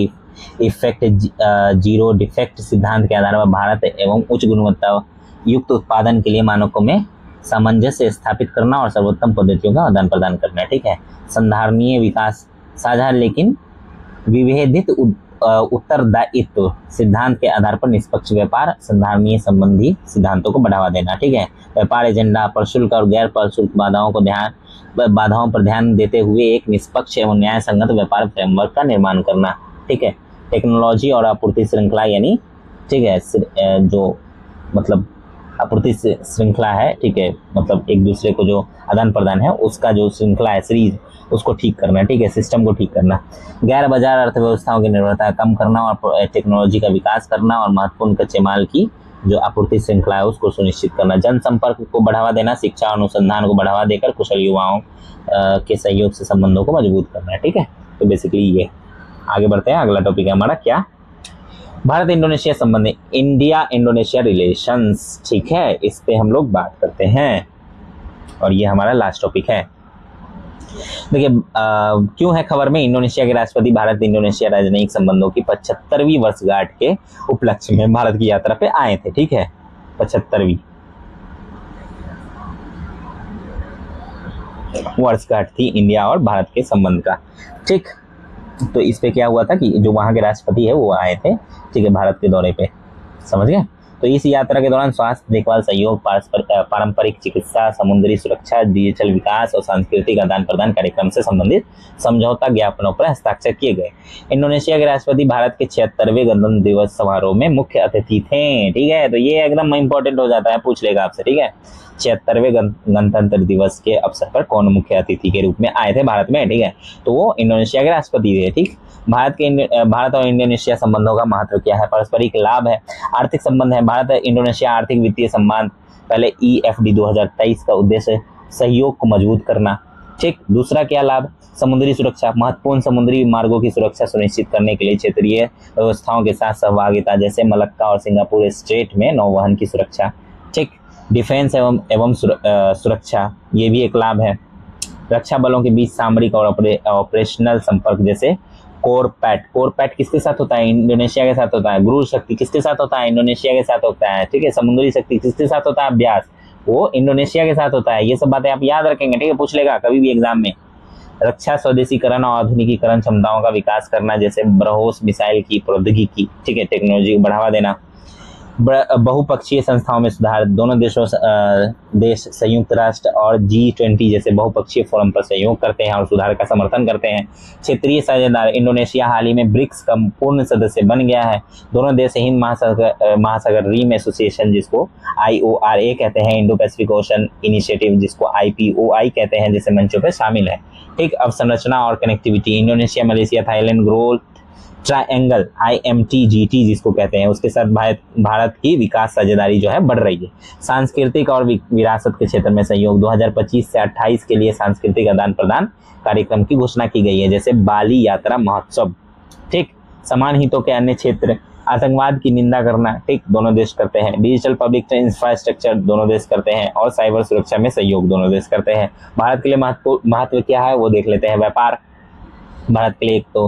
डिफेक्ट सिद्धांत के आधार पर भारत एवं उच्च गुणवत्ता युक्त उत्पादन के लिए मानकों में सामंजस्य स्थापित करना और सर्वोत्तम पद्धतियों का आदान प्रदान करना। ठीक है, संधारणीय विकास, साझा लेकिन विभेदित उत्तरदायित्व सिद्धांत के आधार पर निष्पक्ष व्यापार, संधारणीय संबंधी सिद्धांतों को बढ़ावा देना। ठीक है, व्यापार एजेंडा, प्रशुल्क और गैर प्रशुल्क बाधाओं पर ध्यान देते हुए एक निष्पक्ष एवं न्याय संगत व्यापार फ्रेमवर्क का निर्माण करना। ठीक है, टेक्नोलॉजी और आपूर्ति श्रृंखला यानी, ठीक है, जो मतलब आपूर्ति श्रृंखला है, ठीक है, मतलब एक दूसरे को जो आदान प्रदान है उसका जो श्रृंखला है, सीरीज, उसको ठीक करना। ठीक है, सिस्टम को ठीक करना, गैर बाजार अर्थव्यवस्थाओं की निर्भरता कम करना और टेक्नोलॉजी का विकास करना और महत्वपूर्ण कच्चे माल की जो आपूर्ति श्रृंखला है उसको सुनिश्चित करना, जनसंपर्क को बढ़ावा देना, शिक्षा और अनुसंधान को बढ़ावा देकर कुशल युवाओं के सहयोग से संबंधों को मजबूत करना। ठीक है, तो बेसिकली ये। आगे बढ़ते हैं, अगला टॉपिक है हमारा क्या, भारत इंडोनेशिया संबंध, इंडिया इंडोनेशिया रिलेशंस। ठीक है, इस पे हम लोग बात करते हैं और ये हमारा लास्ट टॉपिक है। देखिए, क्यों है खबर में, इंडोनेशिया के राष्ट्रपति भारत इंडोनेशिया राजनयिक संबंधों की 75वीं वर्षगांठ के उपलक्ष्य में भारत की यात्रा पे आए थे। ठीक है, 75वीं वर्षगांठ थी इंडिया और भारत के संबंध का। ठीक, तो इस पे क्या हुआ था कि जो वहाँ के राष्ट्रपति है वो आए थे, ठीक है, भारत के दौरे पे, समझ गए। तो इस यात्रा के दौरान स्वास्थ्य देखभाल सहयोग, पारंपरिक चिकित्सा, समुद्री सुरक्षा, डिजिटल विकास और सांस्कृतिक आदान प्रदान कार्यक्रम से संबंधित समझौता ज्ञापनों पर हस्ताक्षर किए गए। इंडोनेशिया के राष्ट्रपति भारत के 76वें गणतंत्र दिवस समारोह में मुख्य अतिथि थे। ठीक है, तो ये एकदम इंपॉर्टेंट हो जाता है, पूछ लेगा आपसे। ठीक है, 76वें गणतंत्र दिवस के अवसर पर कौन मुख्य अतिथि के रूप में आए थे भारत में। ठीक है, तो वो इंडोनेशिया के राष्ट्रपति थे। ठीक, भारत और इंडोनेशिया संबंधों का महत्व क्या है, पारस्परिक लाभ है, आर्थिक संबंध है, भारत इंडोनेशिया आर्थिक वित्तीय संबंध, पहले EFD 2023 का उद्देश्य सहयोग को मजबूत करना। ठीक, दूसरा क्या लाभ, समुद्री सुरक्षा, महत्वपूर्ण समुद्री मार्गों की सुरक्षा सुनिश्चित करने के लिए क्षेत्रीय व्यवस्थाओं के साथ सहभागिता, जैसे मलक्का और सिंगापुर स्ट्रेट में नौवहन की सुरक्षा। ठीक, डिफेंस एवं सुरक्षा, ये भी एक लाभ है, रक्षा बलों के बीच सामरिक और ऑपरेशनल संपर्क, जैसे कोरपैट किसके साथ होता है, इंडोनेशिया के साथ होता है, गुरु शक्ति किसके साथ होता है, इंडोनेशिया के साथ होता है। ठीक है, समुद्री शक्ति किसके साथ होता है, अभ्यास, वो इंडोनेशिया के साथ होता है। ये सब बातें आप याद रखेंगे। ठीक है, पूछ लेगा कभी भी एग्जाम में। रक्षा स्वदेशीकरण और आधुनिकीकरण क्षमताओं का विकास करना, जैसे ब्रह्मोस मिसाइल की प्रौद्योगिकी, ठीक है, टेक्नोलॉजी को बढ़ावा देना, बहुपक्षीय संस्थाओं में सुधार, दोनों देश संयुक्त राष्ट्र और G20 जैसे बहुपक्षीय फोरम पर सहयोग करते हैं और सुधार का समर्थन करते हैं। क्षेत्रीय साझेदार, इंडोनेशिया हाल ही में ब्रिक्स का पूर्ण सदस्य बन गया है। दोनों देश हिंद महासागर रीम एसोसिएशन, जिसको IORA कहते हैं, इंडो पैसिफिक ओशन इनिशिएटिव, जिसको IPOI कहते हैं, जैसे मंचों पर शामिल है। ठीक, अवसंरचना और connectivity, Indonesia, Malaysia, Thailand growth triangle IMTGT जिसको कहते हैं, उसके साथ भारत की विकास साझेदारी जो है बढ़ रही है। सांस्कृतिक और विरासत के क्षेत्र में सहयोग, 2025 से 28 के लिए सांस्कृतिक आदान प्रदान कार्यक्रम की घोषणा की गई है, जैसे बाली यात्रा महोत्सव। ठीक, समान हितों के अन्य क्षेत्र, आतंकवाद की निंदा करना, ठीक, दोनों देश करते हैं। डिजिटल पब्लिक इंफ्रास्ट्रक्चर दोनों देश करते हैं और साइबर सुरक्षा में सहयोग दोनों देश करते हैं। भारत के लिए महत्व क्या है वो देख लेते हैं। व्यापार, भारत के लिए एक तो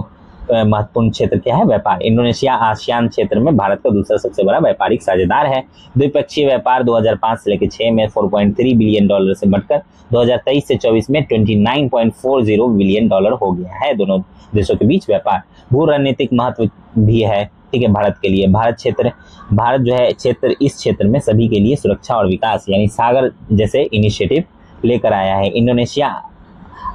महत्वपूर्ण क्षेत्र क्या है, व्यापार। इंडोनेशिया आसियान क्षेत्र में भारत का दूसरा सबसे बड़ा व्यापारिक साझेदार है। द्विपक्षीय व्यापार 2005 से लेकर 6 में 4.3 बिलियन डॉलर से बढ़कर 2023 से 24 में 29.40 बिलियन डॉलर हो गया है दोनों देशों के बीच व्यापार। भू रणनीतिक महत्व भी है, ठीक है, भारत के लिए। भारत जो है क्षेत्र, इस क्षेत्र में सभी के लिए सुरक्षा और विकास यानी सागर जैसे इनिशिएटिव लेकर आया है। इंडोनेशिया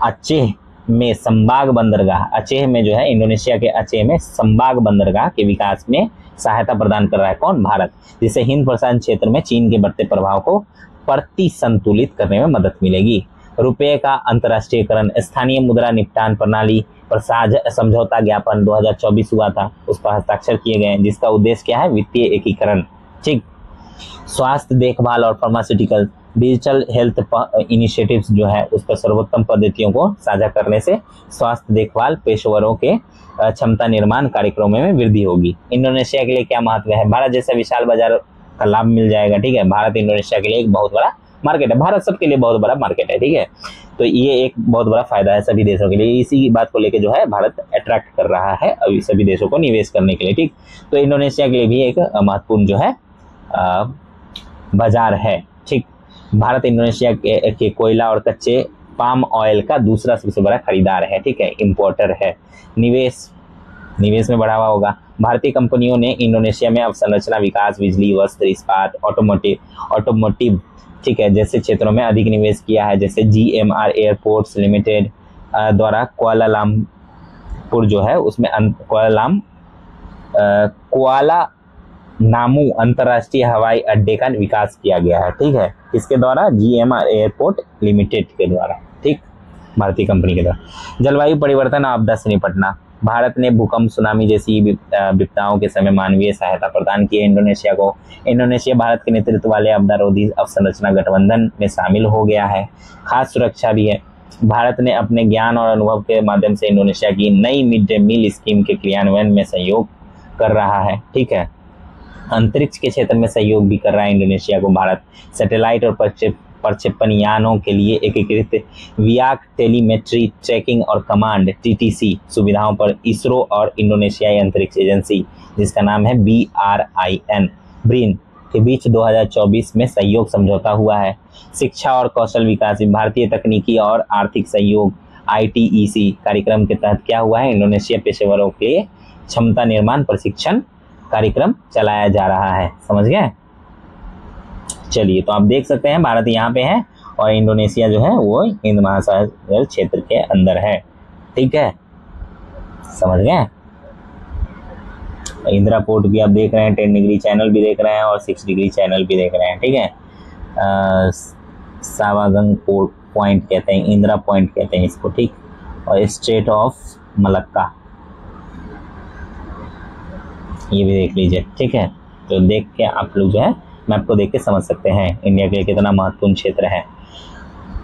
अचेह में संबाग बंदरगाह, अचेह में जो है इंडोनेशिया के अचेह में संबाग बंदरगाह के विकास में सहायता प्रदान कर रहा है कौन, भारत, जिससे हिंद प्रशांत क्षेत्र में चीन के बढ़ते प्रभाव को प्रतिसंतुलित करने में मदद मिलेगी। रुपये का अंतर्राष्ट्रीयकरण, स्थानीय मुद्रा निपटान प्रणाली पर समझौता ज्ञापन 2024 हुआ था, उस पर हस्ताक्षर किए गए हैं, जिसका उद्देश्य क्या है, वित्तीय एकीकरण, ठीक। स्वास्थ्य देखभाल और फार्मास्यूटिकल, डिजिटल हेल्थ इनिशिएटिव्स जो है उस पर सर्वोत्तम पद्धतियों को साझा करने से स्वास्थ्य देखभाल पेशेवरों के क्षमता निर्माण कार्यक्रमों में वृद्धि होगी। इंडोनेशिया के लिए क्या महत्व है, भारत जैसा विशाल बाजार का लाभ मिल जाएगा, ठीक है। भारत इंडोनेशिया के लिए एक बहुत बड़ा मार्केट है, भारत सबके लिए बहुत बड़ा मार्केट है, ठीक है। तो ये एक बहुत बड़ा फायदा है सभी देशों के लिए। इसी बात को लेकर जो है भारत अट्रैक्ट कर रहा है अभी सभी देशों को निवेश करने के लिए, ठीक। तो इंडोनेशिया के लिए भी एक महत्वपूर्ण जो है बाजार है, ठीक। भारत इंडोनेशिया के कोयला और कच्चे पाम ऑयल का दूसरा सबसे बड़ा खरीदार है, ठीक है, इंपोर्टर है। निवेश में बढ़ावा होगा। भारतीय कंपनियों ने इंडोनेशिया में अवसंरचना विकास, बिजली, वस्त्र, इस्पात, ऑटोमोटिव, ठीक है, जैसे क्षेत्रों में अधिक निवेश किया है, जैसे GMR एयरपोर्ट्स लिमिटेड द्वारा कुआलालंपुर जो है उसमें कुआलानामू अंतर्राष्ट्रीय हवाई अड्डे का विकास किया गया है, ठीक है, इसके द्वारा GMR एयरपोर्ट लिमिटेड के द्वारा, ठीक, भारतीय कंपनी के द्वारा। जलवायु परिवर्तन आपदा से निपटना, भारत ने भूकंप, सुनामी जैसी विपदाओं के समय मानवीय सहायता प्रदान की है इंडोनेशिया को। इंडोनेशिया भारत के नेतृत्व वाले आपदारोधी अवसंरचना गठबंधन में शामिल हो गया है। खास सुरक्षा भी है। भारत ने अपने ज्ञान और अनुभव के माध्यम से इंडोनेशिया की नई मिड डे मील स्कीम के क्रियान्वयन में सहयोग कर रहा है, ठीक है। अंतरिक्ष के क्षेत्र में सहयोग भी कर रहा है इंडोनेशिया को भारत। सैटेलाइट और प्रक्षेपण यानों के लिए एकीकृत वियाक टेलीमेट्री ट्रैकिंग और कमांड TTC सुविधाओं पर इसरो और इंडोनेशियाई अंतरिक्ष एजेंसी जिसका नाम है BRIN के बीच 2024 में सहयोग समझौता हुआ है। शिक्षा और कौशल विकास, भारतीय तकनीकी और आर्थिक सहयोग ITEC कार्यक्रम के तहत क्या हुआ है, इंडोनेशिया पेशेवरों के लिए क्षमता निर्माण प्रशिक्षण कार्यक्रम चलाया जा रहा है, समझ गए। चलिए, तो आप देख सकते हैं भारत यहाँ पे है और इंडोनेशिया जो है वो हिंद महासागर क्षेत्र के अंदर है, ठीक है, समझ गए। इंदिरा पोर्ट भी आप देख रहे हैं, 10 डिग्री चैनल भी देख रहे हैं और 6 डिग्री चैनल भी देख रहे हैं, ठीक है। सावागंग पॉइंट कहते हैं, इंदिरा पॉइंट कहते हैं इसको, ठीक, और स्ट्रेट ऑफ मलक्का ये भी देख लीजिए, ठीक है। तो देख के आप लोग जो है मैप को देख के समझ सकते हैं इंडिया के लिए कितना महत्वपूर्ण क्षेत्र है।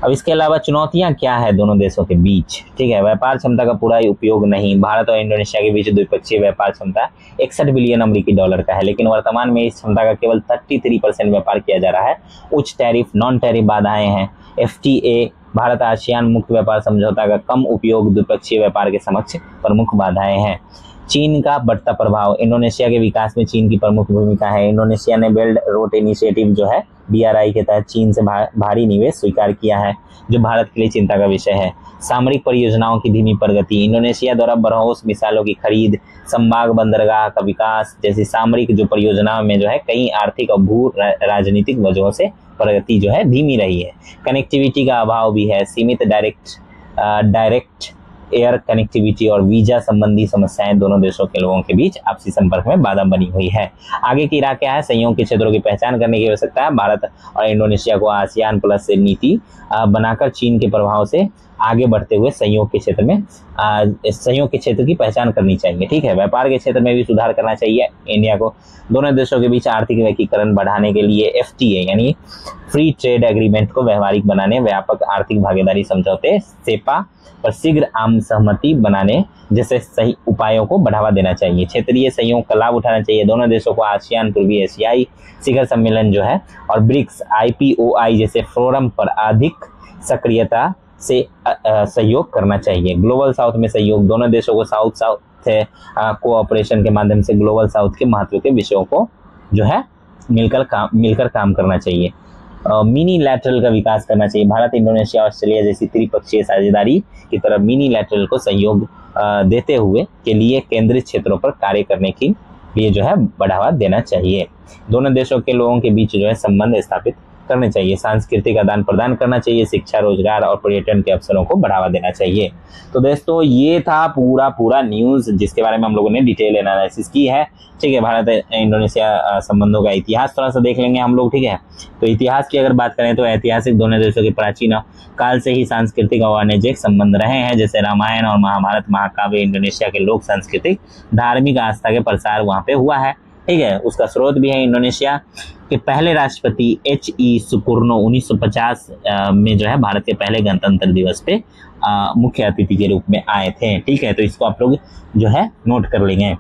अब इसके अलावा चुनौतियां क्या है दोनों देशों के बीच, ठीक है। व्यापार क्षमता का पूरा उपयोग नहीं। भारत और इंडोनेशिया के बीच द्विपक्षीय व्यापार क्षमता 61 बिलियन अमेरिकी डॉलर का है, लेकिन वर्तमान में इस क्षमता का केवल 33% व्यापार किया जा रहा है। उच्च टैरिफ, नॉन टैरिफ बाधाएं हैं। FTA भारत आसियान मुक्त व्यापार समझौता का कम उपयोग द्विपक्षीय व्यापार के समक्ष प्रमुख बाधाएं हैं। चीन का बढ़ता प्रभाव, इंडोनेशिया के विकास में चीन की प्रमुख भूमिका है। इंडोनेशिया ने बेल्ट रोड इनिशिएटिव जो है BRI के तहत चीन से भारी निवेश स्वीकार किया है, जो भारत के लिए चिंता का विषय है। सामरिक परियोजनाओं की धीमी प्रगति, इंडोनेशिया द्वारा ब्रह्मोस मिसाइलों की खरीद, संबाग बंदरगाह का विकास जैसी सामरिक जो परियोजनाओं में जो है कई आर्थिक और भू राजनीतिक वजहों से प्रगति जो है धीमी रही है। कनेक्टिविटी का अभाव भी है। सीमित डायरेक्ट एयर कनेक्टिविटी और वीजा संबंधी समस्याएं दोनों देशों के लोगों के बीच आपसी संपर्क में बाधा बनी हुई है। आगे की राह क्या है, संयोग के क्षेत्रों की पहचान करने की आवश्यकता है। भारत और इंडोनेशिया को आसियान प्लस से नीति बनाकर चीन के प्रभाव से आगे बढ़ते हुए संयोग के क्षेत्र की पहचान करनी चाहिए, ठीक है। व्यापार के क्षेत्र में भी सुधार करना चाहिए इंडिया को। दोनों देशों के बीच आर्थिक एकीकरण बढ़ाने के लिए FTA यानी फ्री ट्रेड एग्रीमेंट को व्यवहारिक बनाने, व्यापक आर्थिक भागीदारी समझौते सेपा पर शीघ्र आम सहमति बनाने जैसे सही उपायों को बढ़ावा देना चाहिए। क्षेत्रीय सहयोग का लाभ उठाना चाहिए। दोनों देशों को आसियान पूर्वी एशियाई शिखर सम्मेलन जो है और BRICS IPOI जैसे फोरम पर अधिक सक्रियता से सहयोग करना चाहिए। ग्लोबल साउथ में सहयोग, दोनों देशों को साउथ साउथ कोऑपरेशन के माध्यम से ग्लोबल साउथ के महत्व के विषयों को जो है मिलकर काम करना चाहिए। मिनी लैटरल का विकास करना चाहिए। भारत, इंडोनेशिया, ऑस्ट्रेलिया जैसी त्रिपक्षीय साझेदारी की तरफ मिनी लैटरल को सहयोग देते हुए के लिए केंद्रित क्षेत्रों पर कार्य करने के लिए जो है बढ़ावा देना चाहिए। दोनों देशों के लोगों के बीच जो है संबंध स्थापित करने चाहिए। सांस्कृतिक आदान प्रदान करना चाहिए। शिक्षा, रोजगार और पर्यटन के अवसरों को बढ़ावा देना चाहिए। तो दोस्तों ये था पूरा न्यूज़ जिसके बारे में हम लोगों ने डिटेल एनालिसिस की है। ठीक है, भारत इंडोनेशिया संबंधों का इतिहास थोड़ा सा देख लेंगे हम लोग। ठीक है, तो इतिहास की अगर बात करें तो ऐतिहासिक दोनों देशों के प्राचीन काल से ही सांस्कृतिक और वाणिज्यिक संबंध रहे हैं। जैसे रामायण और महाभारत महाकाव्य इंडोनेशिया के लोक सांस्कृतिक धार्मिक आस्था के प्रसार वहाँ पे हुआ है। ठीक है, उसका स्रोत भी है इंडोनेशिया के पहले राष्ट्रपति H.E. सुकुर्नो 1950 में जो है भारत के पहले गणतंत्र दिवस पे मुख्य अतिथि के रूप में आए थे। ठीक है, तो इसको आप लोग जो है नोट कर लेंगे।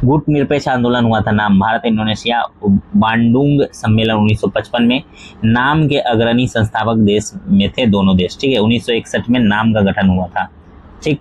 गुट निरपेक्ष आंदोलन हुआ था। नाम, भारत इंडोनेशिया बांडुंग सम्मेलन 1955 में। नाम के अग्रणी संस्थापक देश में थे दोनों देश। ठीक है, 1961 में नाम का गठन हुआ था। ठीक,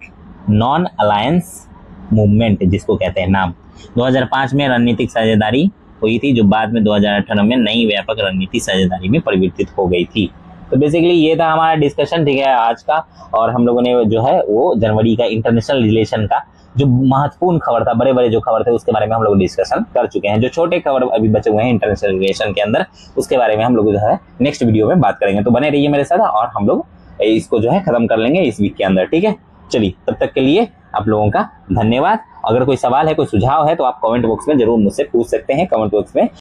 नॉन अलायंस मूवमेंट जिसको कहते हैं नाम। 2005 में रणनीतिक साझेदारी हुई थी जो बाद में 2018 में नई व्यापक रणनीति साझेदारी में परिवर्तित हो गई थी। तो बेसिकली ये था हमारा डिस्कशन। ठीक है, आज का। और हम लोगों ने जो है वो जनवरी का इंटरनेशनल रिलेशन का जो महत्वपूर्ण खबर था, बड़े जो खबर थे उसके बारे में हम लोग डिस्कशन कर चुके हैं। जो छोटे खबर अभी बचे हुए हैं इंटरनेशनल रिलेशन के अंदर उसके बारे में हम लोग जो है नेक्स्ट वीडियो में बात करेंगे। तो बने रहिए मेरे साथ और हम लोग इसको जो है खत्म कर लेंगे इस वीक के अंदर। ठीक है, चलिए तब तक के लिए आप लोगों का धन्यवाद। अगर कोई सवाल है, कोई सुझाव है तो आप कमेंट बॉक्स में जरूर मुझसे पूछ सकते हैं। कमेंट बॉक्स में